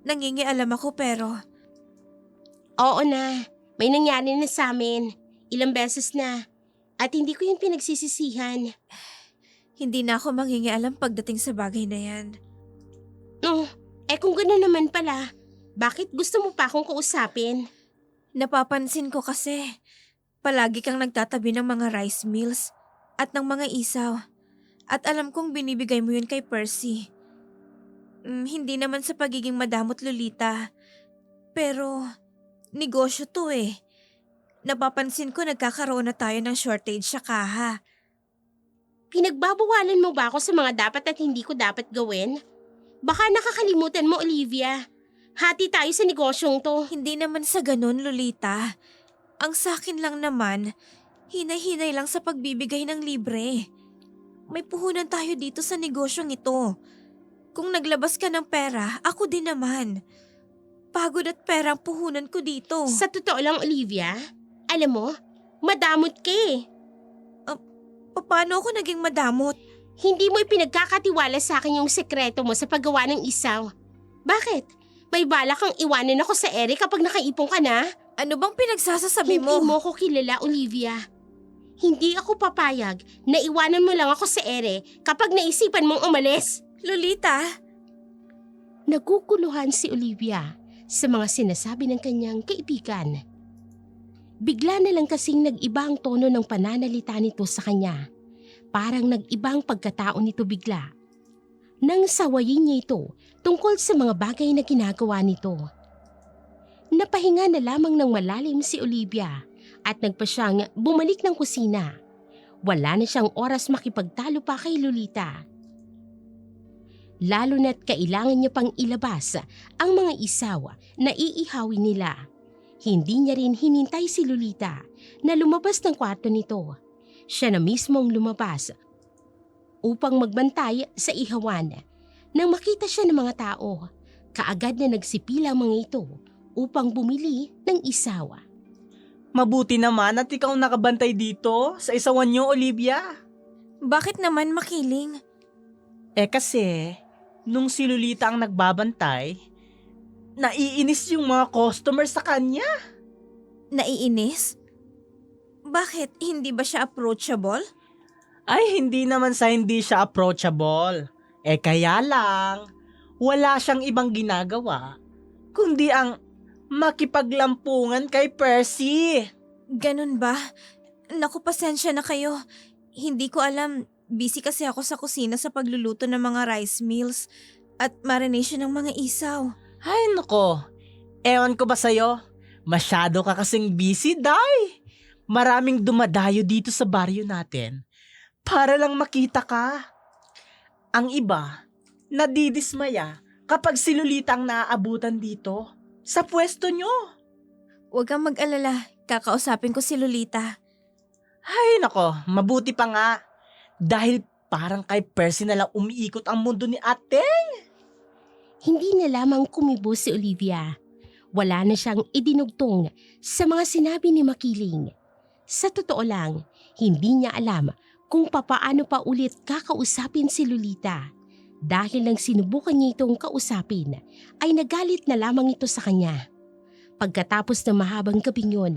S4: nangingialam ako pero
S3: Oo na, may nangyari na sa amin. Ilang beses na. At hindi ko yung pinagsisisihan.
S4: hindi na ako mangingialam pagdating sa bagay na yan.
S3: No, kung gano'n naman pala, bakit gusto mo pa akong kausapin?
S4: Napapansin ko kasi palagi kang nagtatabi ng mga rice meals at ng mga isaw. At alam kong binibigay mo yun kay Percy. Hindi naman sa pagiging madamot, Lolita. Pero negosyo to eh. Napapansin ko nagkakaroon na tayo ng shortage sa kaha.
S3: Pinagbabawalan mo ba ako sa mga dapat at hindi ko dapat gawin? Baka nakakalimutan mo, Olivia. Hati tayo sa negosyong to.
S4: Hindi naman sa ganun, Lolita. Ang sakin lang naman, hinay-hinay lang sa pagbibigay ng libre. May puhunan tayo dito sa negosyong ito. Kung naglabas ka ng pera, ako din naman. Pagod at pera ang puhunan ko dito.
S3: Sa totoo lang, Olivia, alam mo, madamot ka eh.
S4: Paano ako naging madamot?
S3: Hindi mo ipinagkakatiwala sa akin yung sekreto mo sa paggawa ng isaw. Bakit? May balak kang iwanan ako sa ere kapag nakaipon ka na?
S4: Ano bang pinagsasasabi
S3: Hindi
S4: mo?
S3: mo ko kilala, Olivia. Hindi ako papayag na iwanan mo lang ako sa ere kapag naisipan mong umalis.
S4: Lolita,
S3: Naguguluhan si Olivia sa mga sinasabi ng kanyang kaibigan. Bigla na lang kasing nag-iba ang tono ng pananalita nito sa kanya. Parang nag-ibang pagkatao nito bigla. Nang sawayin niya ito tungkol sa mga bagay na ginagawa nito. Napahinga na lamang ng malalim si Olivia at nagpa siyang bumalik ng kusina. Wala na siyang oras makipagtalo pa kay Lolita. Lalo na't kailangan niya pang ilabas ang mga isaw na iihawin nila. Hindi niya rin hinintay si Lolita na lumabas ng kwarto nito. Siya na mismong lumabas upang magbantay sa ihawan. Nang makita siya ng mga tao, kaagad na nagsipila ang mga ito upang bumili ng isaw.
S1: Mabuti naman at ikaw nakabantay dito sa isawan niyo, Olivia.
S4: bakit naman makiling?
S1: Kasi, nung si Lolita ang nagbabantay, naiinis yung mga customers sa kanya.
S4: Naiinis? Bakit? Hindi ba siya approachable?
S1: Ay, hindi naman sa hindi siya approachable. Kaya lang, wala siyang ibang ginagawa, kundi ang makipaglampungan kay Percy.
S4: Ganun ba? Naku, pasensya na kayo. Hindi ko alam. Busy kasi ako sa kusina sa pagluluto ng mga rice meals at marination ng mga isaw.
S1: Ay nako, ewan ko ba sa'yo? Masyado ka kasing busy, Day. Maraming dumadayo dito sa baryo natin para lang makita ka. Ang iba, nadidismaya kapag si Lolita ang naaabutan dito sa pwesto nyo.
S4: Huwag kang mag-alala. Kakausapin ko si Lolita.
S1: Ay nako, mabuti pa nga. Dahil parang kay Percy na lang umiikot ang mundo ni ate.
S3: Hindi na lamang kumibo si Olivia. Wala na siyang idinugtong sa mga sinabi ni Makiling. Sa totoo lang, hindi niya alam kung papaano pa ulit kakausapin si Lolita. Dahil nang sinubukan niya itong kausapin, ay nagalit na lamang ito sa kanya. Pagkatapos ng mahabang gabing yun,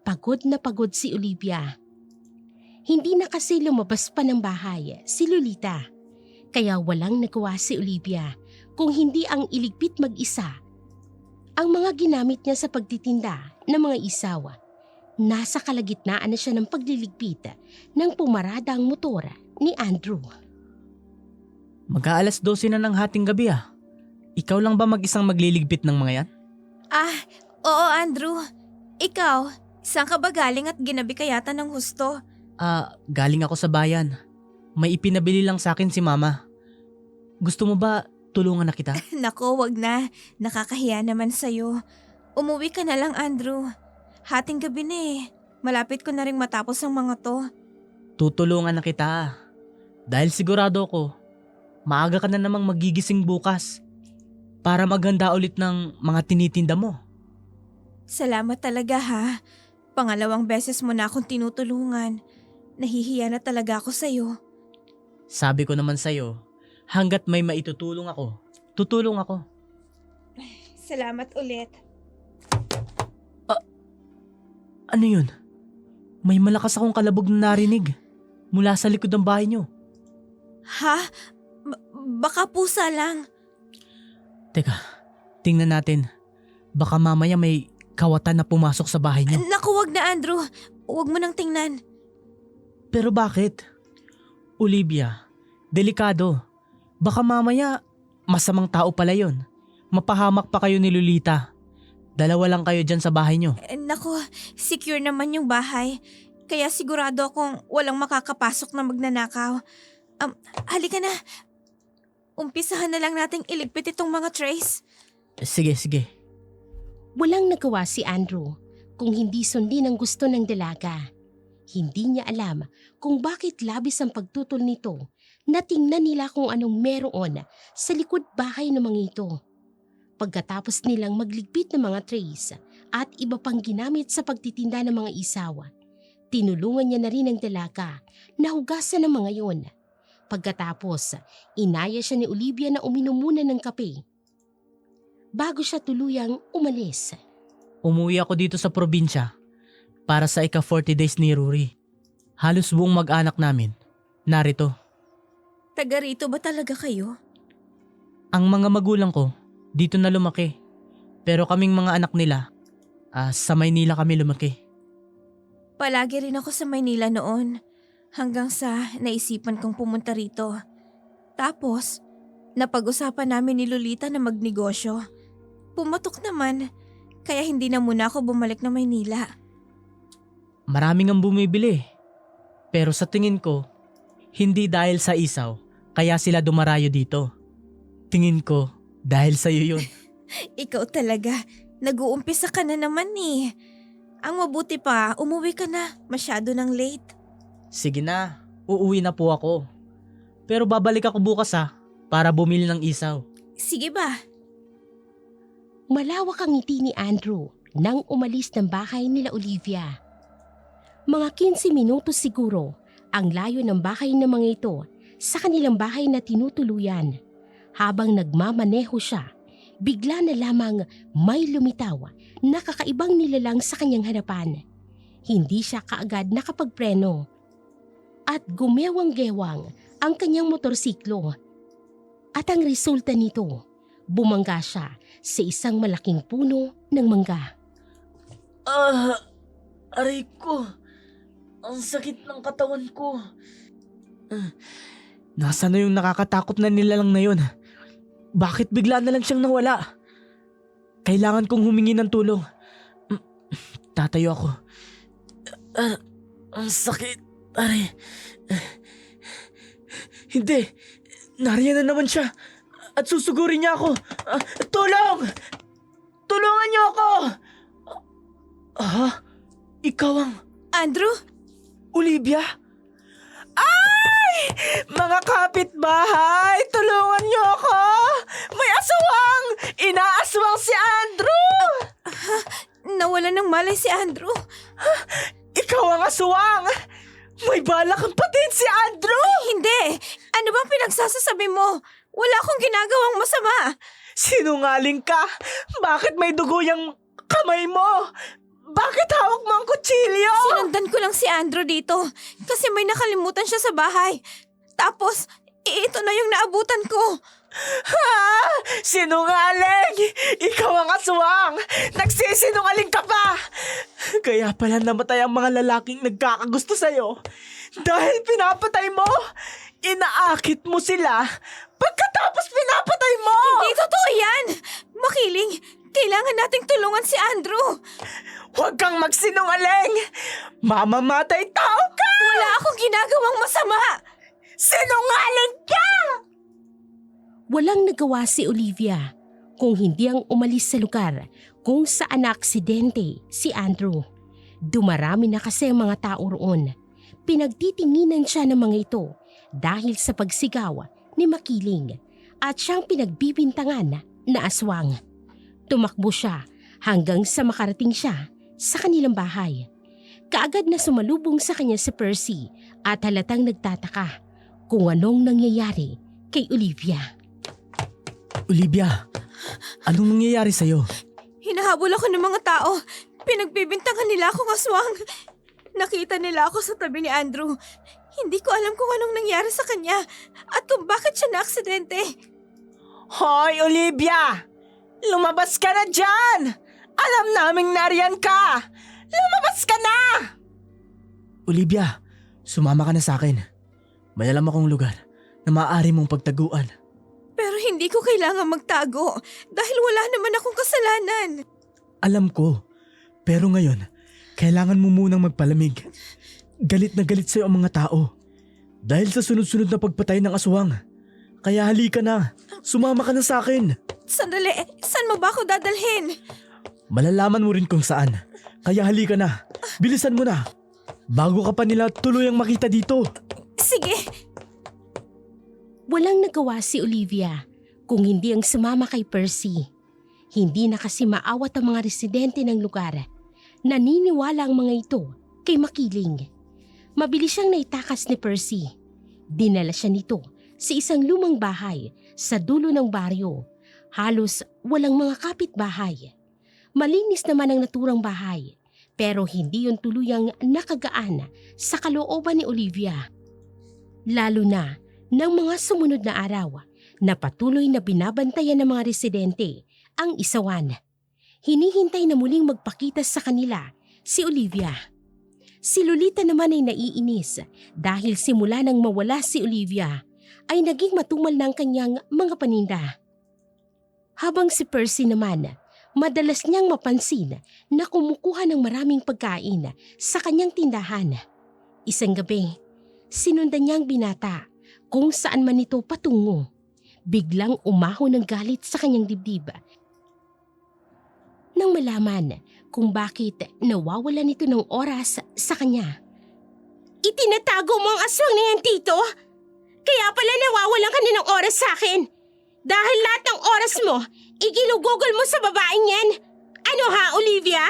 S3: pagod na pagod si Olivia. Hindi na kasi lumabas pa ng bahay si Lolita. Kaya walang nagawa si Olivia kung hindi ang iligpit mag-isa ang mga ginamit niya sa pagtitinda ng mga isaw. Nasa kalagitnaan na siya ng pagliligpit ng pumarada ang motor ni Andrew.
S2: Mag-aalas 12 na ng hating gabi ah. Ikaw lang ba mag-isang magliligpit ng mga yan?
S4: Oo Andrew. Ikaw, saan ka ba galing at ginabi ka yata ng husto?
S2: Galing ako sa bayan. May ipinabili lang sa akin si mama. Gusto mo ba tulungan na kita?
S4: Nako, wag na. Nakakahiya naman sa'yo. Umuwi ka na lang, Andrew. Hating gabi na eh. Malapit ko na rin matapos ang mga to.
S2: Tutulungan na kita. Dahil sigurado ko, maaga ka na namang magigising bukas para maghanda ulit ng mga tinitinda mo.
S4: Salamat talaga ha. Pangalawang beses mo na akong tinutulungan. Nahihiya na talaga ako sa'yo.
S2: Sabi ko naman sa'yo, hanggat may maitutulong ako, tutulong ako.
S4: Salamat ulit.
S2: Ano yun? May malakas akong kalabog na narinig mula sa likod ng bahay niyo.
S4: Ha? Baka pusa lang.
S2: Teka, tingnan natin. Baka mamaya may kawatan na pumasok sa bahay niyo.
S4: Naku, wag na Andrew. Wag mo nang tingnan.
S2: Pero bakit? Olivia, delikado. Baka mamaya masamang tao pala yon. Mapahamak pa kayo ni Lolita. Dalawa lang kayo dyan sa bahay niyo.
S4: Naku, secure naman yung bahay. Kaya sigurado akong walang makakapasok na magnanakaw. Halika na. Umpisahan na lang nating iligpit itong mga trays.
S2: Sige.
S3: Walang nagawa si Andrew kung hindi sundin ang gusto ng dalaga. Hindi niya alam kung bakit labis ang pagtutol nito na tingnan nila kung anong meron sa likod bahay ng mga ito. Pagkatapos nilang magligpit ng mga trays at iba pang ginamit sa pagtitinda ng mga isaw, tinulungan niya na rin ang dalaga na hugasan ng mga yon. Pagkatapos, inaya siya ni Olivia na uminom muna ng kape bago siya tuluyang umalis.
S2: Umuwi ako dito sa probinsya para sa ika-40 days ni Rory. Halos buong mag-anak namin narito.
S4: Taga rito ba talaga kayo?
S2: Ang mga magulang ko dito na lumaki. Pero kaming mga anak nila, sa Maynila kami lumaki.
S4: Palagi rin ako sa Maynila noon. Hanggang sa naisipan kong pumunta rito. Tapos, napag-usapan namin ni Lolita na magnegosyo. Pumatok naman, kaya hindi na muna ako bumalik na Maynila.
S2: Maraming ang bumibili. Pero sa tingin ko, hindi dahil sa isaw, kaya sila dumarayo dito. Tingin ko, dahil sa'yo yun.
S4: Ikaw talaga, nag-uumpisa ka na naman eh. Ang mabuti pa, umuwi ka na, masyado nang late.
S2: Sige na, uuwi na po ako. Pero babalik ako bukas para bumili ng isaw.
S4: Sige ba?
S3: Malawak ang ngiti ni Andrew nang umalis ng bahay nila Olivia. Mga 15 minutos siguro ang layo ng bahay ng mga ito sa kanilang bahay na tinutuluyan. Habang nagmamaneho siya, bigla na lamang may lumitaw na kakaibang nilalang sa kanyang harapan. Hindi siya kaagad nakapagpreno at gumewang-gewang ang kanyang motorsiklo. At ang resulta nito, bumangga siya sa isang malaking puno ng mangga.
S2: Aray ko. Ang sakit ng katawan ko. Nasaan na yung nakakatakot na nilalang na yun? Bakit bigla na lang siyang nawala? Kailangan kong humingi ng tulong. Tatayo ako. Ang sakit. Aray. Hindi. Nariyan na naman siya. At susugurin niya ako. Tulong! Tulungan niyo ako! Ikaw ang
S4: Andrew?
S2: Olivia? Ay! Mga kapitbahay! Tulungan niyo ako! May aswang! Inaaswang si Andrew!
S4: Nawala ng malay si Andrew.
S2: Ikaw ang aswang! May balak kang patin si Andrew!
S4: Hindi! Ano bang pinagsasasabi mo? Wala akong ginagawang masama.
S2: Sinungaling ka! Bakit may dugo yung kamay mo? Bakit hawak mo ang kutsilyo?
S4: Sinundan ko lang si Andrew dito kasi may nakalimutan siya sa bahay. Tapos, ito na yung naabutan ko.
S2: Ha? Sinungaling! Ikaw ang aswang! Nagsisinungaling ka pa! Kaya pala namatay ang mga lalaking nagkakagusto sa'yo. Dahil pinapatay mo, inaakit mo sila pagkatapos pinapatay mo!
S4: Hindi totoo yan! Makiling, kailangan nating tulungan si Andrew.
S2: Huwag kang magsinungaling! Mamamatay tao ka!
S4: Wala akong ginagawang masama.
S2: Sinungaling ka!
S3: Walang nagawa si Olivia kung hindi ang umalis sa lugar kung saan naaksidente si Andrew. Dumarami na kasi ang mga tao roon. Pinagtitinginan siya ng mga ito dahil sa pagsigaw ni Makiling at siyang pinagbibintangan na aswang. Tumakbo siya hanggang sa makarating siya sa kanilang bahay. Kaagad na sumalubong sa kanya si Percy at halatang nagtataka kung anong nangyayari kay Olivia.
S2: Olivia, anong nangyayari sa'yo?
S4: Hinahabol ako ng mga tao. Pinagbibintangan nila akong aswang. Nakita nila ako sa tabi ni Andrew. Hindi ko alam kung anong nangyari sa kanya at kung bakit siya na-aksidente.
S1: Hoy, Olivia! Lumabas ka na dyan! Alam naming nariyan ka! Lumabas ka na!
S2: Olivia, sumama ka na sa akin. May alam akong lugar na maaari mong pagtaguan.
S4: Pero hindi ko kailangan magtago dahil wala naman akong kasalanan.
S2: Alam ko, pero ngayon, kailangan mo munang magpalamig. Galit na galit sa'yo ang mga tao. Dahil sa sunod-sunod na pagpatay ng aswang. Kaya halika na, sumama ka na sa akin.
S4: Sandali, saan mo ba ako dadalhin?
S2: Malalaman mo rin kung saan. Kaya halika na, bilisan mo na. Bago ka pa nila tuluyang makita dito.
S4: Sige.
S3: Walang nagawa si Olivia kung hindi ang sumama kay Percy. Hindi na kasi maawat ang mga residente ng lugar. Naniniwala ang mga ito kay Makiling. Mabilis siyang naitakas ni Percy. Dinala siya nito sa isang lumang bahay sa dulo ng baryo. Halos walang mga kapitbahay. Malinis naman ang naturang bahay, pero hindi yun tuluyang nakagaan sa kalooban ni Olivia. Lalo na ng mga sumunod na araw na patuloy na binabantayan ng mga residente ang isawan. Hinihintay na muling magpakita sa kanila si Olivia. Si Lolita naman ay naiinis dahil simula nang mawala si Olivia ay naging matumal na ang kanyang mga paninda. Habang si Percy naman, madalas niyang mapansin na kumukuha ng maraming pagkain sa kanyang tindahan. Isang gabi, sinundan niya ang binata kung saan man ito patungo. Biglang umahon ng galit sa kanyang dibdib. Nang malaman kung bakit nawawalan ito ng oras sa kanya. Itinatago mo ang aswang na yan, Tito? Kaya pala nawawalan ka na ng oras sa akin. Dahil lahat ng oras mo, igilugugol mo sa babaeng yan. Ano ha, Olivia?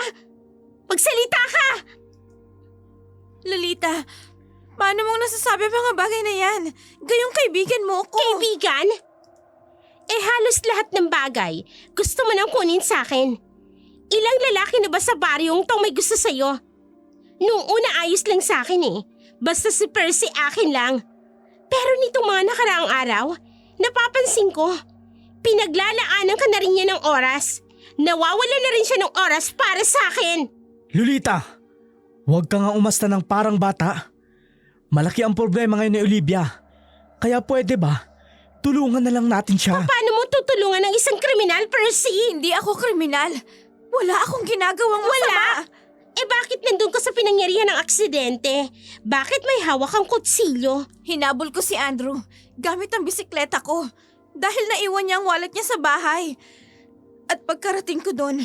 S3: Magsalita ka!
S4: Lolita, paano mong nasasabi mga bagay na yan? Gayong kaibigan mo ako.
S3: Kaibigan? Eh halos lahat ng bagay gusto mo nang kunin sa akin. Ilang lalaki na ba sa baryong tong may gusto sa'yo? Noong una ayos lang sa akin eh. Basta si Percy akin lang. Pero nitong mga nakaraang araw, napapansin ko, pinaglalaanan ka na rin niya ng oras. Nawawala na rin siya ng oras para sa akin.
S2: Lolita, huwag ka nga umasta ng parang bata. Malaki ang problema ngayon ni Olivia. Kaya pwede ba, tulungan na lang natin siya.
S3: Paano mo tutulungan ng isang kriminal, Percy?
S4: Hindi ako kriminal. Wala akong ginagawang masama.
S3: Wala? Eh bakit nandun ka sa pinangyarihan ng aksidente? Bakit may hawak kang kutsilyo?
S4: Hinabol ko si Andrew gamit ang bisikleta ko dahil naiwan niya ang wallet niya sa bahay. At pagkarating ko doon,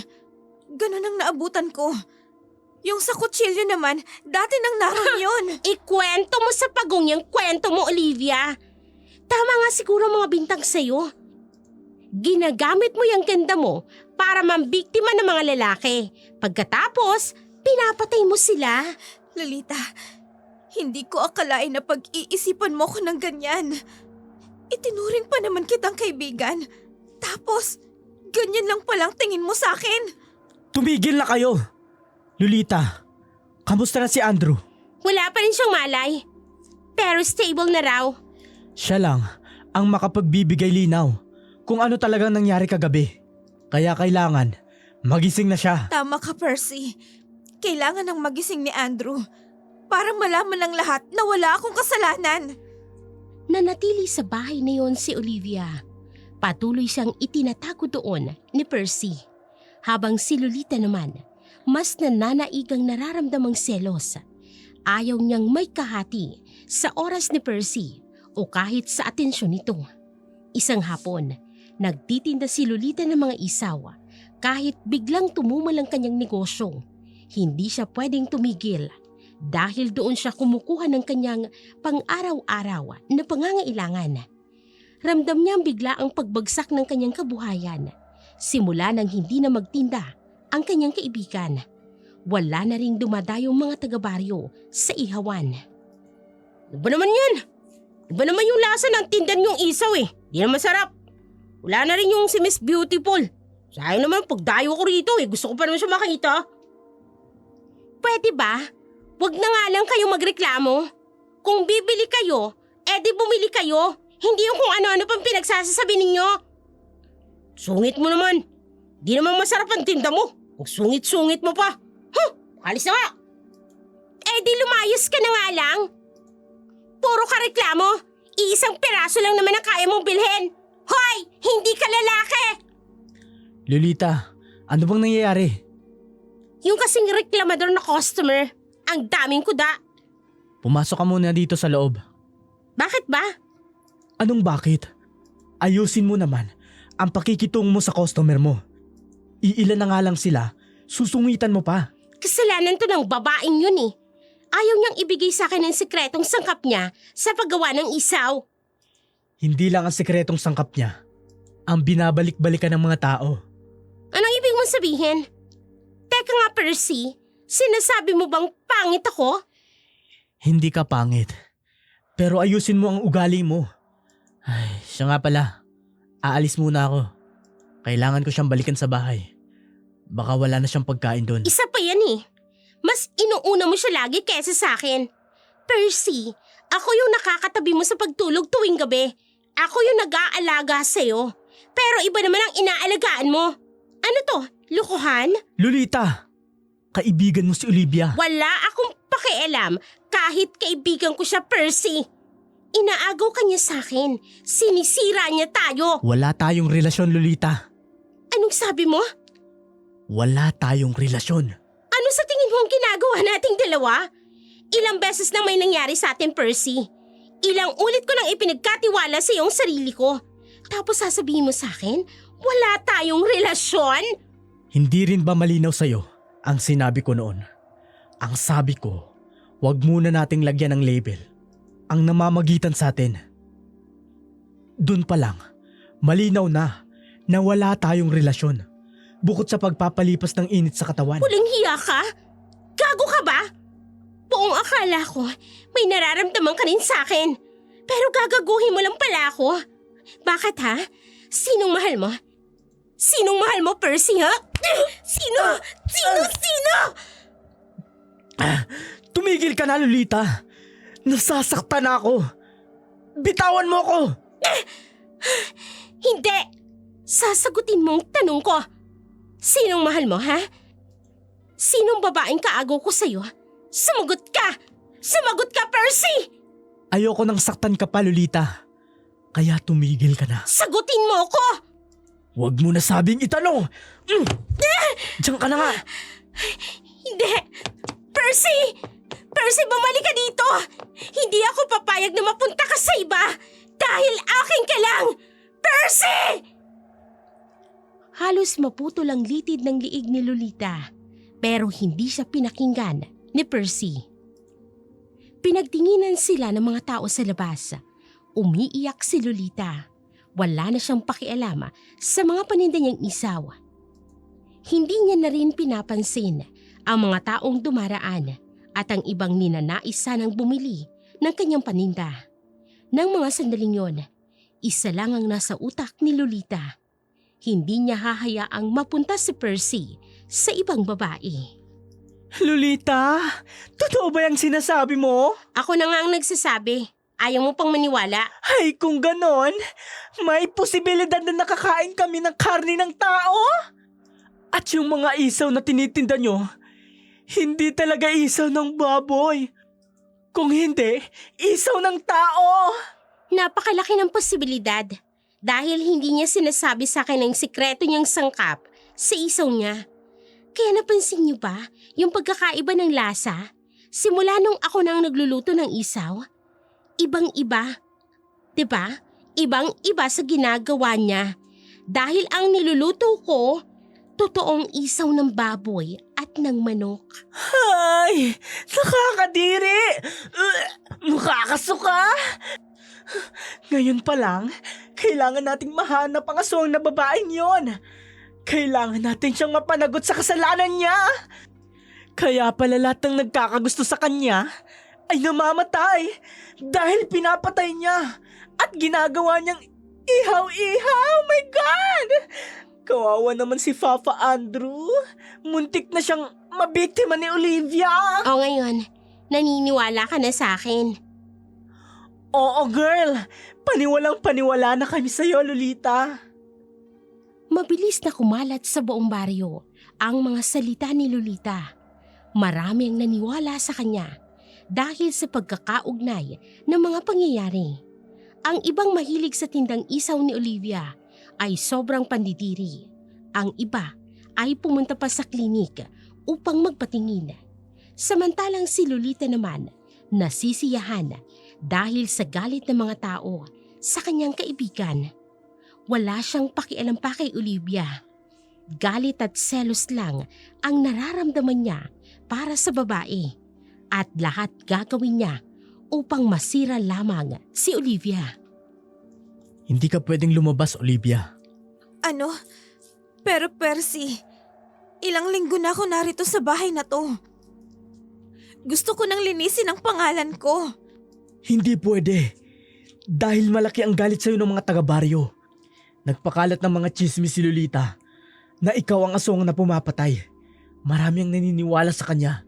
S4: ganun ang naabutan ko. Yung sa kutsilyo naman, dati nang naroon yun.
S3: Ikwento mo sa pagong yung kwento mo, Olivia. Tama nga siguro mga bintang sa'yo. Ginagamit mo yung ganda mo para mambiktima ng mga lalaki. Pagkatapos, pinapatay mo sila.
S4: Lolita, hindi ko akalain na pag-iisipan mo ko ng ganyan. Itinuring pa naman kitang kaibigan. Tapos, ganyan lang palang tingin mo sa akin.
S2: Tumigil na kayo. Lolita, kamusta na si Andrew?
S3: Wala pa rin siyang malay. Pero stable na raw.
S2: Siya lang ang makapagbibigay linaw kung ano talagang nangyari kagabi. Kaya kailangan magising na siya.
S4: Tama ka, Percy. Kailangan ng magising ni Andrew para malaman ng lahat na wala akong kasalanan.
S3: Nanatili sa bahay na yon si Olivia. Patuloy siyang itinatago doon ni Percy. Habang si Lolita naman, mas nananaigang nararamdamang selos. Ayaw niyang may kahati sa oras ni Percy o kahit sa atensyon nito. Isang hapon, nagtitinda si Lolita ng mga isaw. Kahit biglang tumumal ang kanyang negosyo, hindi siya pwedeng tumigil Dahil doon siya kumukuha ng kanyang pang-araw-araw na pangangailangan. Ramdam niya bigla ang pagbagsak ng kanyang kabuhayan. Simula nang hindi na magtinda ang kanyang kaibigan. Wala na ring dumadayong mga taga-baryo sa ihawan. Ano ba naman yan? Iba naman yung lasa ng tindan yung isaw eh. Di na masarap. Wala na rin yung si Miss Beautiful. Sayang naman pagdayo ko rito eh. Gusto ko pa naman siya makita. Pwede ba? Wag na nga lang kayo magreklamo. Kung bibili kayo, edi bumili kayo. Hindi yung kung ano-ano pang pinagsasasabi ninyo. Sungit mo naman. Di naman masarap ang tinda mo. Kung sungit-sungit mo pa. Alis na nga. Edi lumayos ka na nga lang. Puro ka reklamo. Iisang piraso lang naman ang kaya mong bilhin. Hoy! Hindi ka lalaki!
S2: Lolita, ano bang nangyayari?
S3: Yung kasing reklamador na customer, ang daming kuda.
S2: Pumasok ka muna dito sa loob.
S3: Bakit ba?
S2: Anong bakit? Ayusin mo naman ang pakikitungo mo sa customer mo. Iilan na nga lang sila, susungitan mo pa.
S3: Kasalanan to ng babaeng yun eh. Ayaw niyang ibigay sa akin ang sikretong sangkap niya sa paggawa ng isaw.
S2: Hindi lang ang sekretong sangkap niya, ang binabalik-balikan ng mga tao.
S3: Anong ibig mong sabihin? Teka nga Percy, sinasabi mo bang pangit ako?
S2: Hindi ka pangit, pero ayusin mo ang ugali mo. Ay, siya nga pala, aalis muna ako. Kailangan ko siyang balikan sa bahay. Baka wala na siyang pagkain doon.
S3: Isa pa yan eh. Mas inuuna mo siya lagi kesa sa akin. Percy, ako yung nakakatabi mo sa pagtulog tuwing gabi. Ako yung nag-aalaga sa'yo. Pero iba naman ang inaalagaan mo. Ano to? Lukuhan?
S2: Lolita, kaibigan mo si Olivia.
S3: Wala akong pakialam kahit kaibigan ko siya, Percy. Inaagaw ka niya sa akin. Sinisira niya tayo.
S2: Wala tayong relasyon, Lolita.
S3: Anong sabi mo?
S2: Wala tayong relasyon.
S3: Ano sa tingin mo ang ginagawa nating dalawa? Ilang beses nang may nangyari sa atin, Percy. Ilang ulit ko nang ipinagkatiwala sa iyong sarili ko. Tapos sasabihin mo sa akin, wala tayong relasyon?
S2: Hindi rin ba malinaw sa'yo ang sinabi ko noon? Ang sabi ko, wag muna nating lagyan ng label ang namamagitan sa atin. Doon pa lang, malinaw na wala tayong relasyon. Bukod sa pagpapalipas ng init sa katawan.
S3: Walang hiya ka? Gago ka ba? Buong akala ko, may nararamdaman ka rin sa akin. Pero gagaguhin mo lang pala ako. Bakit ha? Sinong mahal mo? Sinong mahal mo, Percy, ha? Sino?
S2: Tumigil ka na, Lolita. Nasasaktan na ako. Bitawan mo ako.
S3: Hindi! Sasagutin mo ang tanong ko. Sinong mahal mo, ha? Sinong babaeng kaagaw ko sa'yo? Sumagot ka! Sumagot ka, Percy!
S2: Ayoko nang saktan ka pa, Lolita. Kaya tumigil ka na.
S3: Sagutin mo ko!
S2: Huwag mo na sabing itanong! Diyan ka na nga!
S3: Hindi! Percy! Percy, bumalik ka dito! Hindi ako papayag na mapunta ka sa iba! Dahil akin ka lang! Percy! Halos maputol ang litid ng liig ni Lolita, pero hindi siya pinakinggan ni Percy. Pinagtinginan sila ng mga tao sa labas. Umiiyak si Lolita. Wala na siyang pakialam sa mga paninda niyang isaw. Hindi niya na rin pinapansin ang mga taong dumaraan at ang ibang ninanais sanang bumili ng kanyang paninda. Nang mga sandaling yon, isa lang ang nasa utak ni Lolita. Hindi niya hahayaang mapunta si Percy sa ibang babae.
S2: Lolita, totoo ba yung sinasabi mo?
S3: Ako na nga ang nagsasabi. Ayaw mo pang maniwala?
S2: Ay, kung ganon, may posibilidad na nakakain kami ng karne ng tao? At yung mga isaw na tinitinda nyo, hindi talaga isaw ng baboy. Kung hindi, isaw ng tao.
S3: Napakalaki ng posibilidad dahil hindi niya sinasabi sa akin ang sikreto niyang sangkap sa isaw niya. Kaya napansin niyo ba yung pagkakaiba ng lasa? Simula nung ako nang nagluluto ng isaw, ibang-iba. 'Di ba? Ibang-iba sa ginagawa niya. Dahil ang niluluto ko, totoong isaw ng baboy at balat ng manok.
S1: Ay! Nakakadiri! Nakakasuka! Ngayon pa lang, kailangan nating mahanap ang aswang na babaeng yon. Kailangan natin siyang mapanagot sa kasalanan niya. Kaya pala lahat ng nagkakagusto sa kanya ay namamatay dahil pinapatay niya at ginagawa niyang ihaw-ihaw. My God! Kawawa naman si Papa Andrew. Muntik na siyang mabiktima ni Olivia.
S3: O ngayon, naniniwala ka na sa akin.
S1: Oo, girl. Paniwalang-paniwala na kami sa'yo, Lolita.
S3: Mabilis na kumalat sa buong baryo ang mga salita ni Lolita. Marami ang naniwala sa kanya dahil sa pagkakaugnay ng mga pangyayari. Ang ibang mahilig sa tindang isaw ni Olivia ay sobrang pandidiri. Ang iba ay pumunta pa sa klinik upang magpatingin. Samantalang si Lolita naman nasisiyahan dahil sa galit ng mga tao sa kanyang kaibigan. Wala siyang pakialam pa kay Olivia. Galit at selos lang ang nararamdaman niya para sa babae at lahat gagawin niya upang masira lamang si Olivia.
S2: Hindi ka pwedeng lumabas, Olivia.
S4: Ano? Pero Percy, ilang linggo na ako narito sa bahay na to. Gusto ko nang linisin ang pangalan ko.
S2: Hindi pwede. Dahil malaki ang galit sa'yo ng mga taga-baryo. Nagpakalat ng mga chismis si Lolita na ikaw ang aswang na pumapatay. Marami ang naniniwala sa kanya.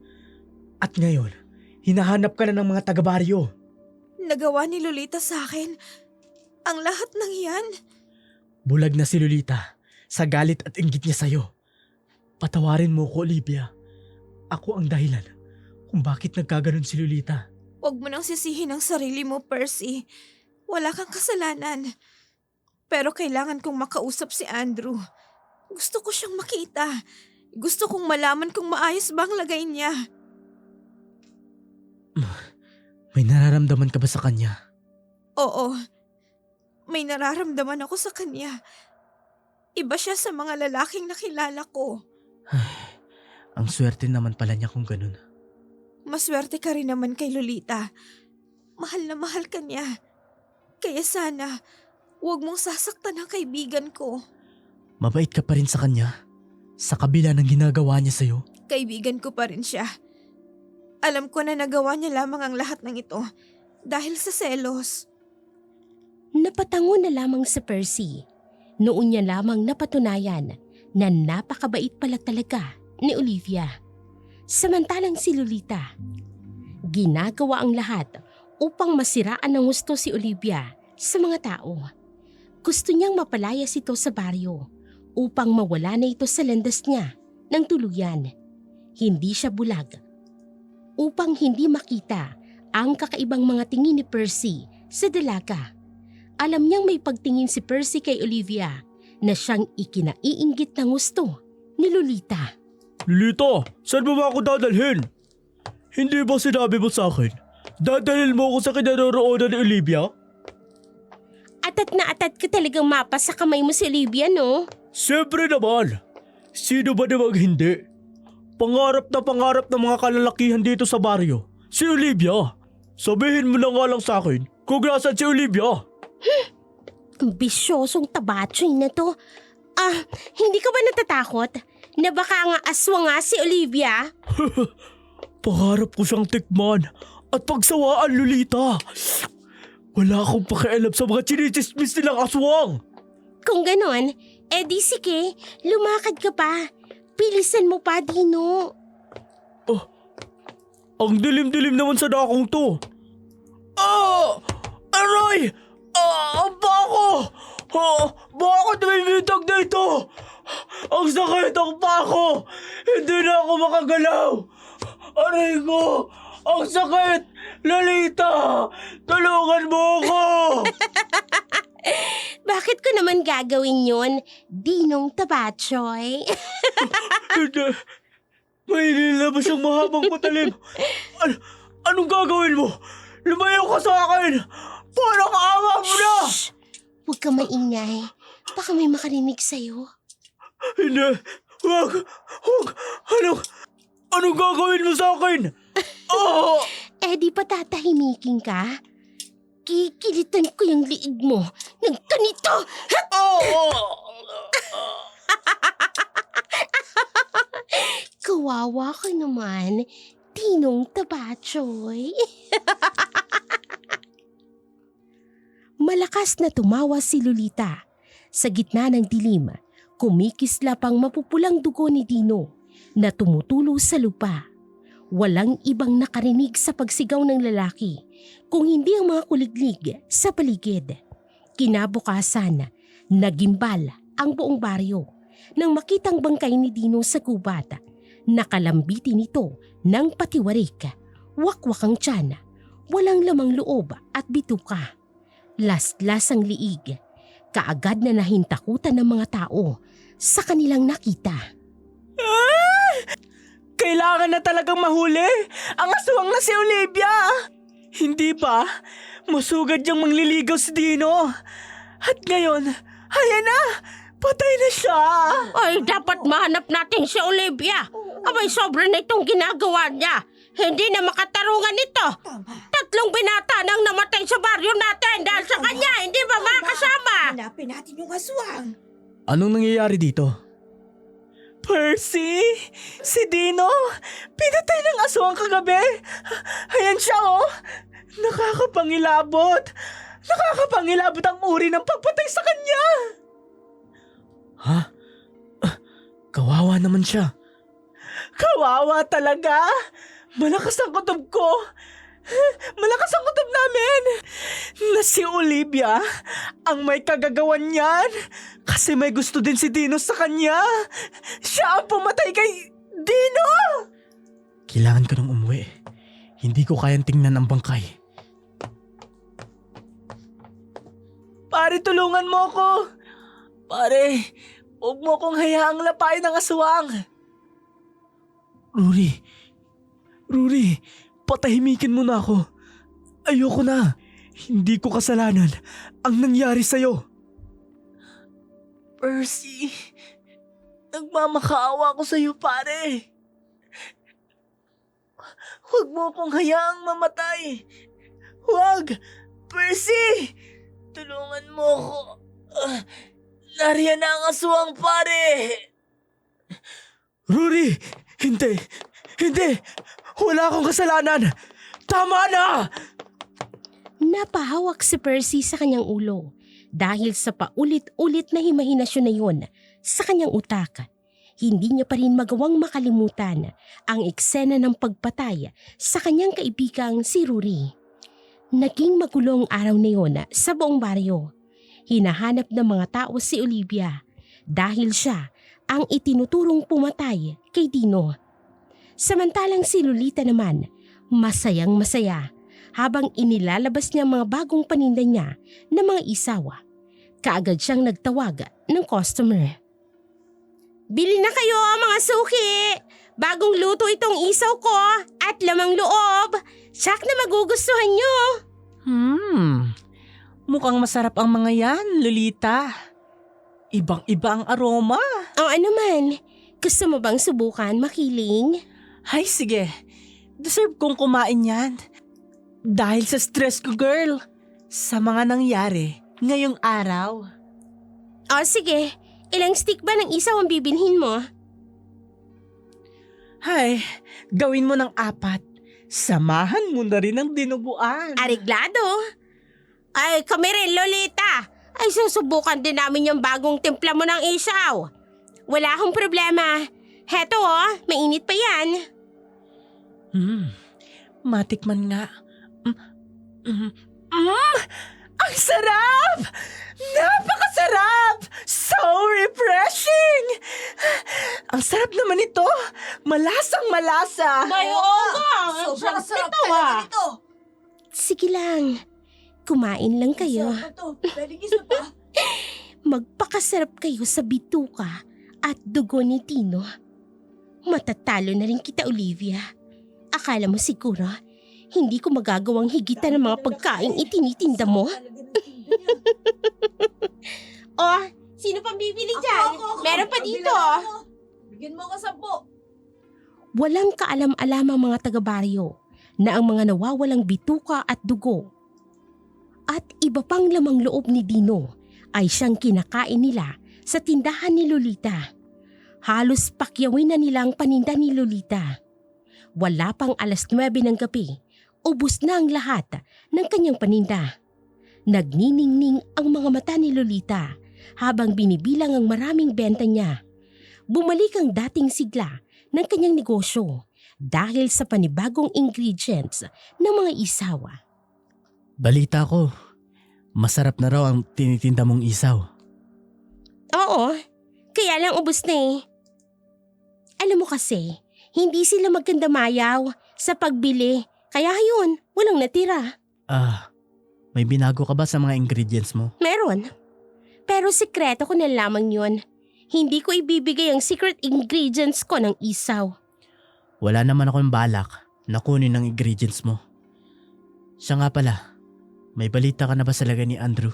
S2: At ngayon, hinahanap ka na ng mga taga-baryo.
S4: Nagawa ni Lolita sa akin ang lahat ng yan.
S2: Bulag na si Lolita sa galit at inggit niya sa'yo. Patawarin mo ko, Olivia. Ako ang dahilan kung bakit nagkaganon si Lolita.
S4: Huwag mo nang sisihin ang sarili mo, Percy. Wala kang kasalanan. Pero kailangan kong makausap si Andrew. Gusto ko siyang makita. Gusto kong malaman kung maayos ba ang lagay niya.
S2: May nararamdaman ka ba sa kanya?
S4: Oo. May nararamdaman ako sa kanya. Iba siya sa mga lalaking nakilala ko.
S2: Ang swerte naman pala niya kung ganun.
S4: Maswerte ka rin naman kay Lolita. Mahal na mahal ka niya. Kaya sana, huwag mong sasaktan ang kaibigan ko.
S2: Mabait ka pa rin sa kanya? Sa kabila ng ginagawa niya sa'yo?
S4: Kaibigan ko pa rin siya. Alam ko na nagawa niya lamang ang lahat ng ito dahil sa selos.
S3: Napatango na lamang si Percy. Noon niya lamang napatunayan na napakabait pala talaga ni Olivia. Samantalang si Lolita, ginagawa ang lahat upang masiraan ng gusto si Olivia sa mga tao. Gusto niyang mapalayas ito sa baryo upang mawala na ito sa landas niya ng tuluyan. Hindi siya bulag upang hindi makita ang kakaibang mga tingin ni Percy sa dalaga. Alam niyang may pagtingin si Percy kay Olivia na siyang ikinaiinggit ng gusto ni Lolita.
S2: Lolita, saan mo ba ako dadalhin? Hindi ba sinabi mo sa akin? Dadalhin mo ako sa kinaroroonan ni Olivia?
S3: Atat na atat ka talagang mapa sa kamay mo si Olivia, no?
S2: Siyempre naman. Sino ba namang hindi? Pangarap ng mga kalalakihan dito sa baryo. Si Olivia. Sabihin mo na nga lang sa akin kung nasaan si Olivia.
S3: Ang bisyosong tabatsoy na to. Hindi ka ba natatakot na baka nga aswang nga si Olivia?
S2: Pangarap ko siyang tikman at pagsawaan, Lolita. Wala akong pakialam sa mga chinichismis nilang aswang.
S3: Kung ganon, edi sige, lumakad ka pa. Pilisan mo pa, Dino.
S2: Ang dilim-dilim naman sa dakong to. Aray! Ang bako! Bakit may bitag dito? Ang sakit ang bako! Hindi na ako makagalaw! Aray ko! Ang sakit! Lolita! Tulungan mo ako!
S3: Bakit ko naman gagawin yun, Dinong Tabatsoy?
S2: Hindi. May nilabas ang mahabang patalim. Anong gagawin mo? Lumayo ka sa akin! Parang awa mo na!
S3: Shh! Huwag ka maingay. Baka may makarinig sa'yo.
S2: Hindi. Huwag. Ano gagawin mo sa akin? Oh!
S3: Eh di pa tatahimikin ka? Kikilitan ko yung liig mo ng ganito. Kawawa ka naman, Tinong Tabachoy. Malakas na tumawa si Lolita. Sa gitna ng dilim, kumikislap ang mapupulang dugo ni Dino na tumutulo sa lupa. Walang ibang nakarinig sa pagsigaw ng lalaki kung hindi ang mga kuliglig sa paligid. Kinabukasan, nagimbal ang buong baryo nang makitang bangkay ni Dino sa gubat. Nakalambitin ito ng patiwarik, wakwak ang tiyan, walang lamang loob at bituka. Las-las ang liig, kaagad na nahintakutan ng mga tao sa kanilang nakita.
S1: Kailangan na talagang mahuli ang aswang na si Olivia. Hindi ba? Masugad yung mangliligaw si Dino. At ngayon, ayan na! Patay na siya!
S3: Ay, dapat mahanap natin si Olivia. Abay, sobra na itong ginagawa niya. Hindi na makatarungan ito. 3 binata nang namatay sa baryo natin dahil sa kanya. Hindi ba makasama?
S4: Hanapin natin yung aswang.
S2: Anong nangyayari dito?
S1: Percy! Si Dino! Pinatay ng aswang kagabi! Ayan siya oh! Nakakapangilabot! Nakakapangilabot ang uri ng pagpatay sa kanya!
S2: Ha? Kawawa naman siya.
S1: Kawawa talaga! Malakas ang kutob ko! Malakas ang kutob namin! Na si Olivia ang may kagagawan niyan kasi may gusto din si Dino sa kanya. Siya ang pumatay kay Dino!
S2: Kailangan ko nang umuwi. Hindi ko kayang tingnan ang bangkay.
S1: Pare, tulungan mo ako! Pare, huwag mo akong hayaang lapain ng aswang!
S2: Rory, patahimikin mo na ako. Ayoko na. Hindi ko kasalanan ang nangyari sa'yo.
S1: Percy, nagmamakaawa ko sa'yo, pare. Huwag mo akong hayaang mamatay. Huwag! Percy! Tulungan mo ako. Nariyan na ang aswang, pare.
S2: Rory, hindi. Wala akong kasalanan. Tama na!
S3: Napahawak si Percy sa kanyang ulo dahil sa paulit-ulit na himahinasyon na yun sa kanyang utak. Hindi niya pa rin magawang makalimutan ang eksena ng pagpatay sa kanyang kaibigang si Rory. Naging magulong araw na yun sa buong baryo. Hinahanap ng mga tao si Olivia dahil siya ang itinuturong pumatay kay Dino. Samantalang si Lolita naman, masayang masaya habang inilalabas niya ang mga bagong paninda niya ng mga isawa. Kaagad siyang nagtawag ng customer. Bili na kayo mga suki! Bagong luto itong isaw ko at lamang loob. Sak na magugustuhan nyo.
S1: Mukhang masarap ang mga yan, Lolita. Ibang-iba ang aroma.
S3: O ano man, gusto mo bang subukan, makiling?
S1: Ay, sige. Deserve kong kumain yan. Dahil sa stress ko, girl. Sa mga nangyari ngayong araw.
S3: O sige, ilang stick ba ng isaw ang bibilhin mo?
S1: Ay, gawin mo ng 4. Samahan mo na rin ang dinuguan.
S3: Areglado. Ay, kami rin, Lolita. Ay, susubukan din namin yung bagong timpla mo ng isaw. Wala akong problema. Heto mainit pa yan.
S1: Matikman nga. Ang sarap! Napakasarap! So refreshing! Ang sarap naman ito. Malasang malasa.
S3: Ang sarap ito. Sige lang. Kumain lang kayo. Magpakasarap kayo sa bituka at dugo ni Tino. Matatalo na rin kita, Olivia. Akala mo siguro, hindi ko magagawang higitan ng mga pagkain itinitinda mo? Sino pang bibili dyan? Meron pa dito.
S4: Bigyan mo ko 10.
S3: Walang kaalam-alam ang mga taga-baryo na ang mga nawawalang bituka at dugo at iba pang lamang loob ni Dino ay siyang kinakain nila sa tindahan ni Lolita. Halos pakyawin na nila ang paninda ni Lolita. Wala pang 9:00 ng gabi, ubos na ang lahat ng kanyang paninda. Nagniningning ang mga mata ni Lolita habang binibilang ang maraming benta niya. Bumalik ang dating sigla ng kanyang negosyo dahil sa panibagong ingredients ng mga isaw.
S2: Balita ko, masarap na raw ang tinitinda mong isaw.
S3: Oo, kaya lang ubos na eh. Alam mo kasi, hindi sila magkandamayaw sa pagbili, kaya yun, walang natira.
S2: May binago ka ba sa mga ingredients mo?
S3: Meron. Pero sikreto ko na lamang yun. Hindi ko ibibigay ang secret ingredients ko ng isaw.
S2: Wala naman akong balak na kunin ang ingredients mo. Siya nga pala, may balita ka na ba sa lagay ni Andrew?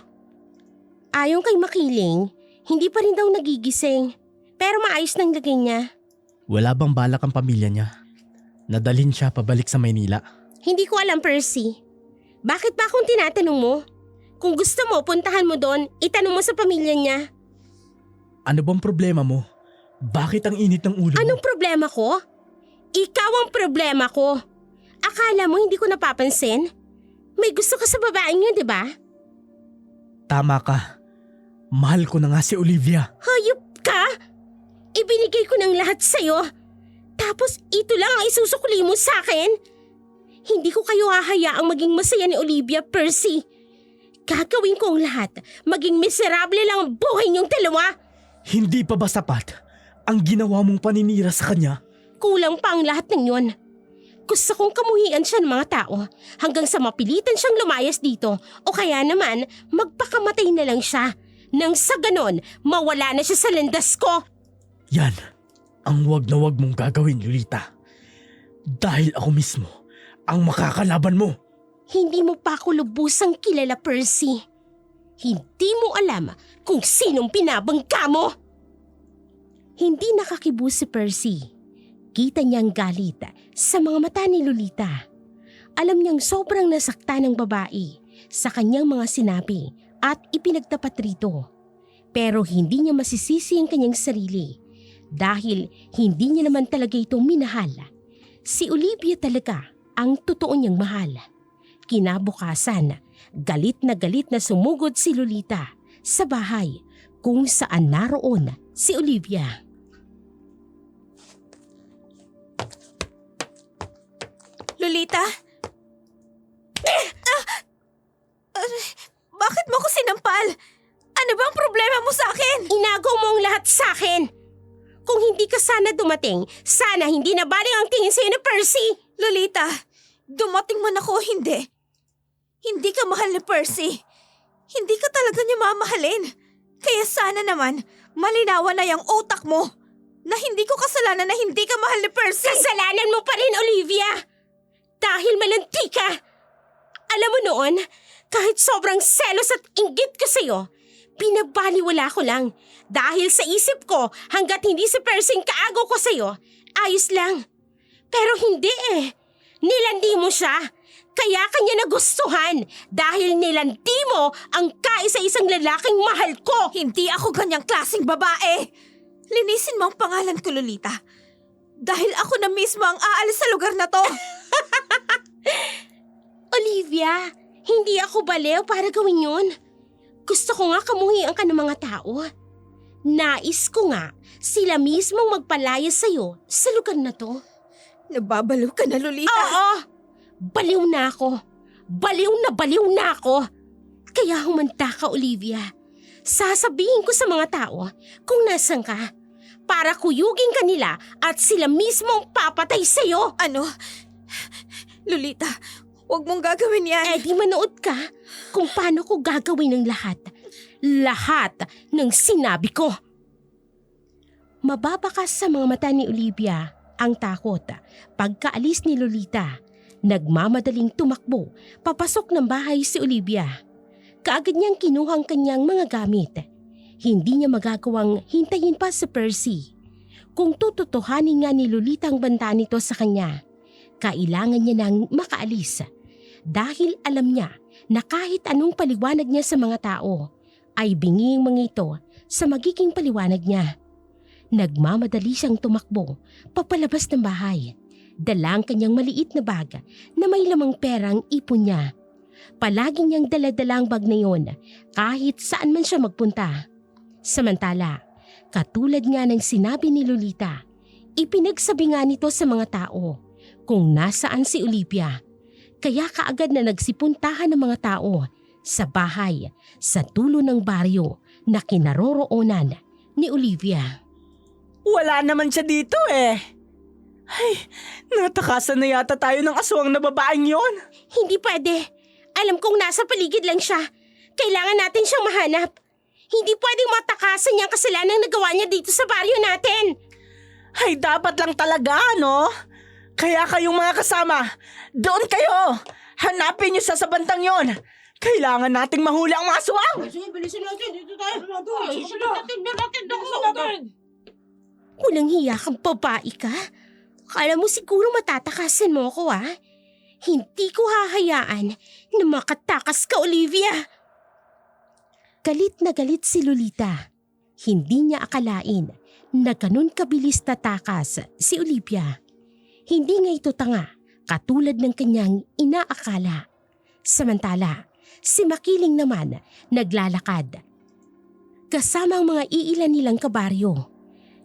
S3: Ayon kay Makiling, hindi pa rin daw nagigising. Pero maayos ng lagay niya.
S2: Wala bang balak ang pamilya niya? Nadalhin siya pabalik sa Maynila.
S3: Hindi ko alam, Percy. Bakit ba akong tinatanong mo? Kung gusto mo, puntahan mo doon, itanong mo sa pamilya niya.
S2: Ano bang problema mo? Bakit ang init ng ulo mo?
S3: Anong problema ko? Ikaw ang problema ko. Akala mo hindi ko napapansin? May gusto ka sa babaeng yun, di ba?
S2: Tama ka. Mahal ko na nga si Olivia.
S3: Hayop ka? Ibinigay ko ng lahat sa'yo. Tapos ito lang ang isusukli mo sa akin? Hindi ko kayo hahayaang maging masaya ni Olivia, Percy. Gagawin ko ang lahat. Maging miserable lang ang buhay niyong dalawa.
S2: Hindi pa ba sapat ang ginawa mong paninira sa kanya?
S3: Kulang pa ang lahat ng yon. Gusto kong kamuhian siya ng mga tao hanggang sa mapilitan siyang lumayas dito o kaya naman magpakamatay na lang siya. Nang sa ganon, mawala na siya sa landas ko.
S2: Yan ang wag na wag mong gagawin, Lolita. Dahil ako mismo ang makakalaban mo.
S3: Hindi mo pa ako lubusang kilala, Percy. Hindi mo alam kung sinong pinabangga mo. Hindi nakakibo si Percy. Kita niyang galit sa mga mata ni Lolita. Alam niyang sobrang nasaktan ng babae sa kanyang mga sinabi at ipinagtapat rito. Pero hindi niya masisisi ang kanyang sarili dahil hindi niya naman talaga itong minahal. Si Olivia talaga ang totoo niyang mahal. Kinabukasan, galit na sumugod si Lolita sa bahay kung saan naroon si Olivia.
S4: Lolita? Bakit mo ko sinampal? Ano bang problema mo sa akin?
S3: Inagaw mo ang lahat sa akin. Kung hindi ka sana dumating, sana hindi na baling ang tingin sa'yo ni Percy.
S4: Lolita, dumating man ako o hindi. Hindi ka mahal ni Percy. Hindi ka talaga niya mamahalin. Kaya sana naman, malinawan na yung utak mo na hindi ko kasalanan na hindi ka mahal ni Percy.
S3: Kasalanan mo pa rin, Olivia. Dahil malanti ka. Alam mo noon, kahit sobrang selos at inggit ko sa'yo, pinabaliwala ko lang. Dahil sa isip ko, hanggat hindi si Percy ang kaagaw ko sa'yo, ayos lang. Pero hindi eh. Nilandi mo siya. Kaya kanya nagustuhan dahil nilandi mo ang kaisa-isang lalaking mahal ko.
S4: Hindi ako ganyang klaseng babae. Linisin mo ang pangalan ko, Lolita. Dahil ako na mismo ang aalis sa lugar na to.
S3: Olivia, hindi ako baliw para gawin yun. Gusto ko nga kamuhian ka ng mga tao. Nais ko nga sila mismong magpalayas sa'yo sa lugar na to.
S4: Nababaliw ka na, Lolita.
S3: Oo! Baliw na ako. Baliw na ako. Kaya humanda ka, Olivia. Sasabihin ko sa mga tao kung nasan ka para kuyugin ka nila at sila mismong papatay sa'yo.
S4: Ano? Lolita, huwag mong gagawin yan.
S3: Eh di manood ka kung paano ko gagawin ang lahat. Lahat ng sinabi ko. Mababakas sa mga mata ni Olivia ang takot pagkaalis ni Lolita. Nagmamadaling tumakbo, papasok ng bahay si Olivia. Kaagad niyang kinuha ang kanyang mga gamit. Hindi niya magagawang hintayin pa si Percy. Kung tututuhanin nga ni Lolita ang banta nito sa kanya, kailangan niya nang makaalis dahil alam niya na kahit anong paliwanag niya sa mga tao ay binging mga ito sa magiging paliwanag niya. Nagmamadali siyang tumakbo papalabas ng bahay. Dala ang kanyang maliit na bag na may lamang perang ipon niya. Palagi niyang dala-dala ang bag na yon kahit saan man siya magpunta. Samantala, katulad nga ng sinabi ni Lolita, ipinagsabi nga nito sa mga tao kung nasaan si Olivia. Kaya kaagad na nagsipuntahan ng mga tao sa bahay sa dulo ng baryo na kinaroroonan ni Olivia.
S1: Wala naman siya dito eh. Ay, natakasan na yata tayo ng aswang na babaeng yon.
S3: Hindi pwede. Alam kong nasa paligid lang siya. Kailangan natin siyang mahanap. Hindi pwedeng matakasan niya ang kasalanang nagawa niya dito sa baryo natin.
S1: Ay, dapat lang talaga, no? Kaya kayong mga kasama, doon kayo! Hanapin niyo sa bantang yon. Kailangan nating mahuli ang mga aswang!
S3: Sige, bilisan natin. Dito tayo. Walang hiya kang babae ka. Kala mo siguro matatakasan mo ako, ah? Hindi ko hahayaan na makatakas ka, Olivia. Galit na galit si Lolita. Hindi niya akalain na ganun kabilis tatakas si Olivia. Hindi nga ito tanga, katulad ng kanyang inaakala. Samantala, si Makiling naman naglalakad. Kasama ang mga iilan nilang kabaryo.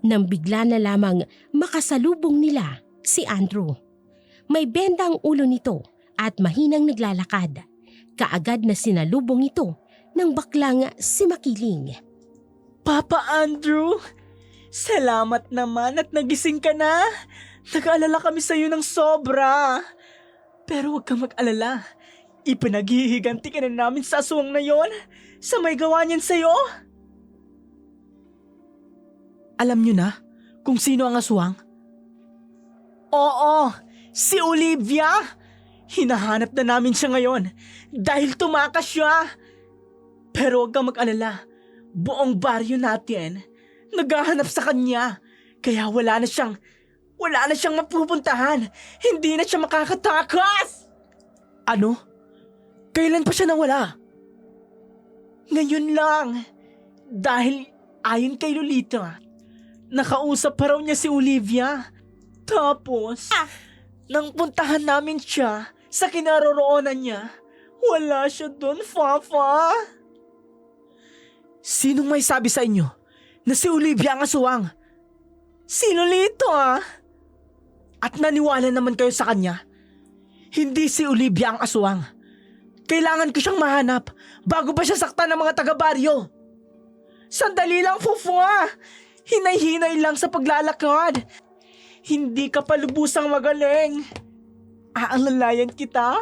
S3: Nang bigla na lamang makasalubong nila si Andrew. May benda ang ulo nito at mahinang naglalakad. Kaagad na sinalubong ito ng baklang si Makiling.
S1: Papa Andrew, salamat naman at nagising ka na. Nag-aalala kami sa iyo ng sobra. Pero huwag kang mag-alala. Ipinaghihiganti ka na namin sa aswang na yon sa may gawa niyan sa iyo. Alam niyo na kung sino ang aswang? Oo, si Olivia. Hinahanap na namin siya ngayon dahil tumakas siya. Pero huwag kang mag-alala. Buong baryo natin naghahanap sa kanya. Kaya wala na siyang mapupuntahan. Hindi na siya makakatakas. Ano? Kailan pa siya nawala? Ngayon lang. Dahil ayon kay Lolita, nakausap pa raw niya si Olivia. Tapos, nang puntahan namin siya sa kinaroroonan niya, wala siya doon, Fafa. Sinong may sabi sa inyo na si Olivia ang aswang? Si Lolito, ah. At naniwala naman kayo sa kanya? Hindi si Olivia ang aswang. Kailangan ko siyang mahanap bago pa siya saktan ng mga taga-baryo. Sandali lang, Fufua. Hinay-hinay lang sa paglalakad. Hindi ka pa lubusang magaling. Aalalayan kita.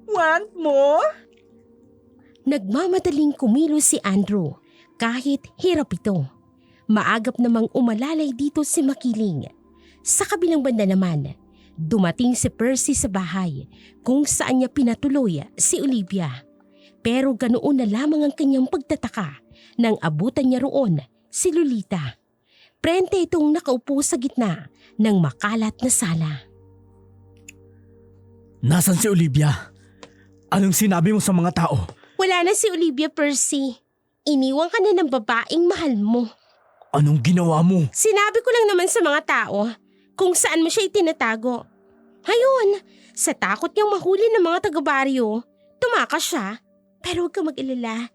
S1: Want mo?
S3: Nagmamadaling kumilos si Andrew kahit hirap ito. Maagap namang umalalay dito si Makiling. Sa kabilang banda naman, dumating si Percy sa bahay kung saan niya pinatuloy si Olivia. Pero ganoon na lamang ang kanyang pagtataka nang abutan niya roon si Lolita. Prente itong nakaupo sa gitna ng makalat na sala.
S2: Nasaan si Olivia? Anong sinabi mo sa mga tao?
S3: Wala na si Olivia, Percy. Iniwan ka na ng babaeng mahal mo.
S2: Anong ginawa mo?
S3: Sinabi ko lang naman sa mga tao kung saan mo siya itinatago. Ngayon, sa takot niyang mahuli ng mga taga-baryo, tumakas siya. Pero huwag kang mag-alala.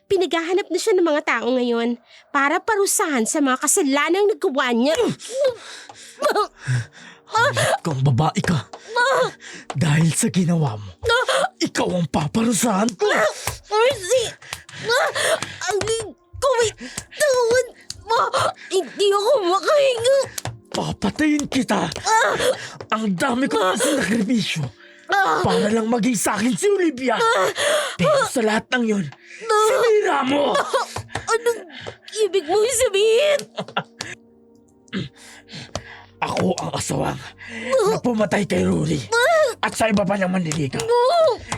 S3: Pinaghahanap na siya ng mga tao ngayon para parusahan sa mga kasalanang nagawa niya.
S2: Kung babae ka. Dahil sa ginawa mo, ikaw ang paparusahan ko.
S3: Percy! Ang kumitawan mo! Hindi ako makahinga!
S2: Papatayin kita. Ang dami ko na sinakripisyo para lang maging sa akin si Olivia. Pero sa lahat ng yun, sinira mo.
S3: Anong ibig mo sabihin?
S2: Ako ang asawang na pumatay kay Rory at sa iba pa niyang manliligaw.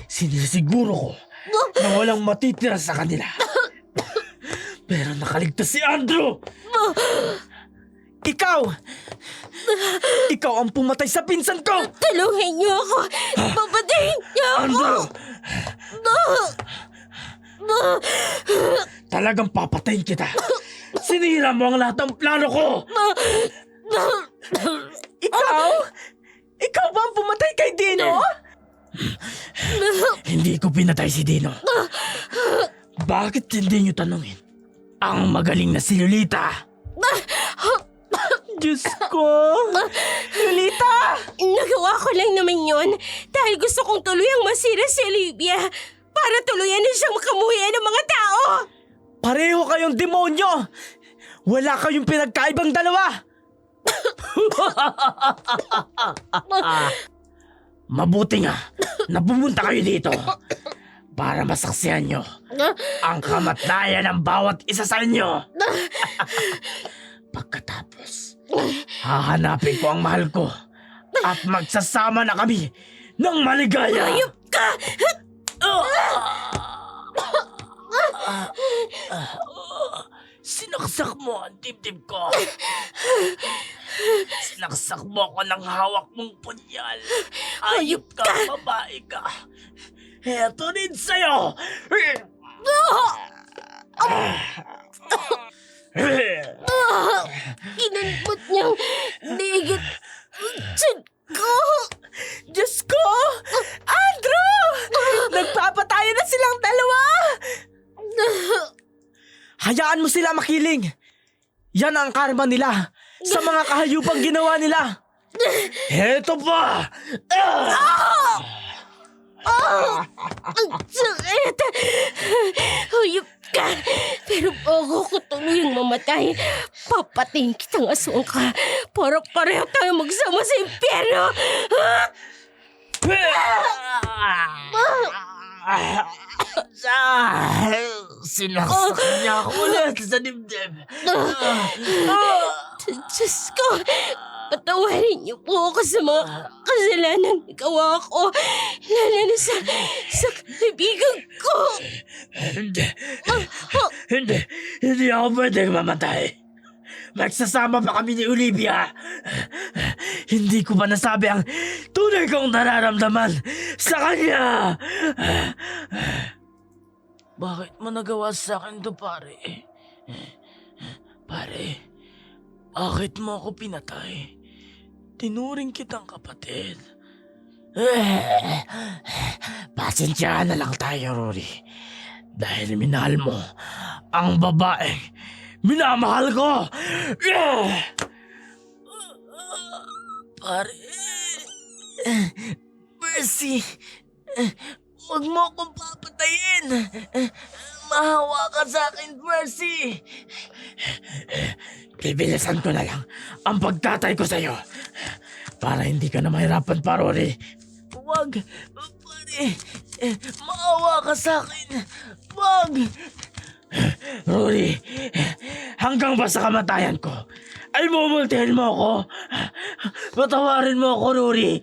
S2: Sinisiguro ko na walang matitira sa kanila. Pero nakaligtas si Andrew. Ikaw! Ikaw ang pumatay sa pinsan ko!
S3: Tulungan niyo ako! Papatayin niyo ako!
S2: Andrew! Talagang papatayin kita! Sinira mo ang lahat ng plano ko!
S1: Ikaw? Ikaw ba ang pumatay kay Dino?
S2: Hindi ko pinatay si Dino. Bakit hindi niyo tanungin ang magaling na si Lolita?
S1: Diyos ko! Lolita!
S3: Nagawa ko lang naman yun dahil gusto kong tuluyang masira si Olivia para tuluyan na siyang makamuhi ng mga tao.
S1: Pareho kayong demonyo! Wala kayong pinagkaibang dalawa!
S2: Mabuti nga na pumunta kayo dito para masaksihan nyo ang kamatayan ng bawat isa sa inyo. Pagkatapos, hahanapin ko ang mahal ko at magsasama na kami ng maligaya.
S3: Ayop ka!
S2: Sinaksak mo ang dibdib ko. Sinaksak mo ako ng hawak mong punyal. Ayop ka, babae ka. Heto rin sa'yo.
S3: Inanbot niyang digit tiyan ko.
S1: Diyos ko! Andrew! Nagpapatayo na silang dalawa! Hayaan mo sila makiling. Yan ang karma nila sa mga kahayupang ginawa nila.
S2: Heto pa!
S3: Ang sakit! Hayop ka! Pero bago ko tuluyang mamatay, papatayin kitang aswang ka para pareho tayo magsama sa impyerno!
S2: Sinaksak niya ako ulit sa dibdib.
S3: Diyos ko! Patawarin niyo po ako sa mga kasalanan gawa ko, lalo na sa kaibigan ko.
S2: Hindi ako pwedeng mamatay. Magsasama pa kami ni Olivia. Hindi ko pa nasabi ang tunay kong nararamdaman sa kanya. Bakit mo nagawa sa akin to, pare? Pare, bakit mo ako pinatay? Tinuring kitang kapatid. Pasensyahan na lang tayo, Rory. Dahil minahal mo ang babaeng minamahal ko. Pare, Percy, huwag mo akong papatayin. Mahawa ka sa akin, Percy. Bibilisan ko na lang ang pagtatay ko sa'yo para hindi ka na mahirapan pa, Rory. Huwag, pare. Maawa ka sa akin. Huwag. Rory, hanggang ba sa kamatayan ko ay mumultihin mo ako? Patawarin mo ako, Rory.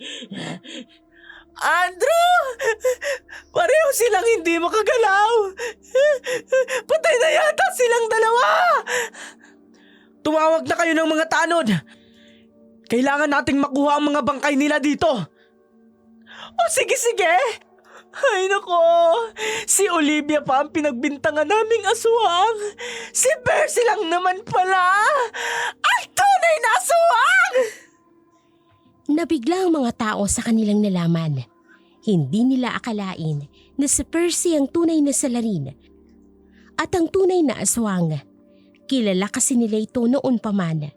S1: Andrew! Pareho silang hindi makagalaw. Patay na yata silang dalawa. Tumawag na kayo ng mga tanod. Kailangan nating makuha ang mga bangkay nila dito. Oh, sige. Ay nako, si Olivia pa ang pinagbintangan naming aswang. Si Percy lang naman pala. Ang tunay na aswang!
S3: Nabigla ang mga tao sa kanilang nalaman. Hindi nila akalain na si Percy ang tunay na salarin at ang tunay na aswang. Kilala kasi nila ito noon pa man,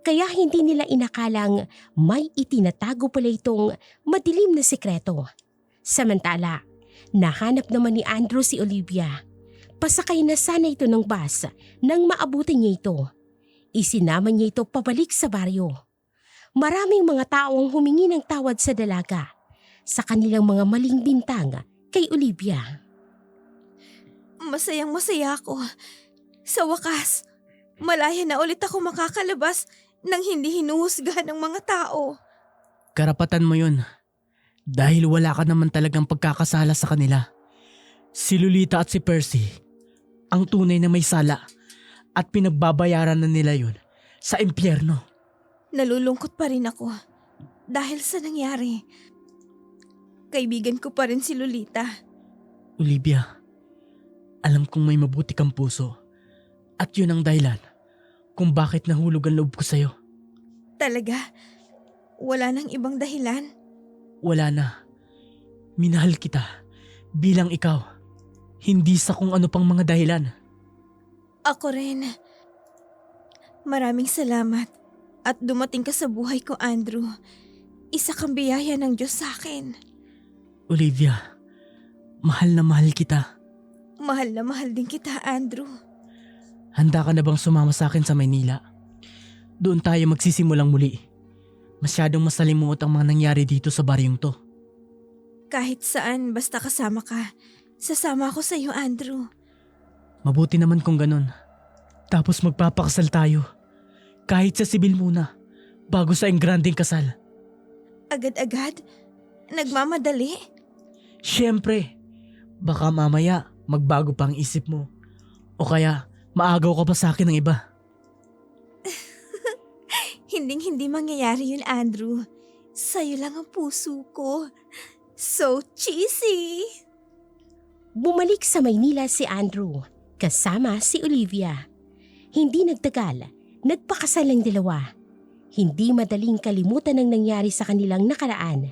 S3: kaya hindi nila inakalang may itinatago pala itong madilim na sekreto. Samantala, nahanap naman ni Andrew si Olivia. Pasakay na sana ito ng bus nang maabutin niya ito. Isinama niya ito pabalik sa baryo. Maraming mga tao ang humingi ng tawad sa dalaga sa kanilang mga maling bintang kay Olivia.
S4: Masayang-masaya ako. Sa wakas, malaya na ulit ako makakalabas nang hindi hinuhusga ng mga tao.
S2: Karapatan mo yun. Dahil wala ka naman talagang pagkakasala sa kanila. Si Lolita at si Percy, ang tunay na may sala at pinagbabayaran na nila yun sa impyerno.
S4: Nalulungkot pa rin ako dahil sa nangyari. Kaibigan ko pa rin si Lolita.
S2: Olivia, alam kong may mabuti kang puso at yun ang dahilan kung bakit nahulog ang loob ko sa'yo.
S4: Talaga? Wala nang ibang dahilan?
S2: Wala na. Minahal kita bilang ikaw, hindi sa kung ano pang mga dahilan.
S4: Ako rin. Maraming salamat at dumating ka sa buhay ko, Andrew. Isa kang biyaya ng Diyos sa akin.
S2: Olivia, mahal na mahal kita.
S4: Mahal na mahal din kita, Andrew.
S2: Handa ka na bang sumama sa akin sa Maynila? Doon tayo magsisimulang muli. Masyadong masalimuot ang mga nangyari dito sa baryong to.
S4: Kahit saan, basta kasama ka. Sasama ako sa iyo, Andrew.
S2: Mabuti naman kung ganun. Tapos magpapakasal tayo. Kahit sa sibil muna, bago sa engranding kasal.
S4: Agad-agad? Nagmamadali?
S2: Siyempre, baka mamaya magbago pa ang isip mo. O kaya maagaw ka pa sa akin ng iba.
S4: Hinding-hindi mangyayari yun, Andrew. Sa'yo lang ang puso ko. So cheesy!
S3: Bumalik sa Maynila si Andrew kasama si Olivia. Hindi nagtagal, nagpakasal ang dalawa. Hindi madaling kalimutan ang nangyari sa kanilang nakaraan,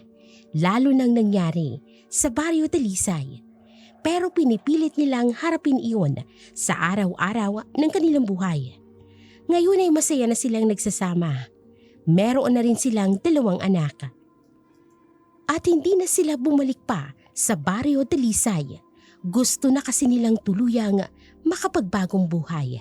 S3: lalo nang nangyari sa Barrio Dalisay. Pero pinipilit nilang harapin iyon sa araw-araw ng kanilang buhay. Ngayon ay masaya na silang nagsasama. Meron na rin silang 2 anak. At hindi na sila bumalik pa sa Barrio Dalisay. Gusto na kasi nilang tuluyang makapagbagong buhay.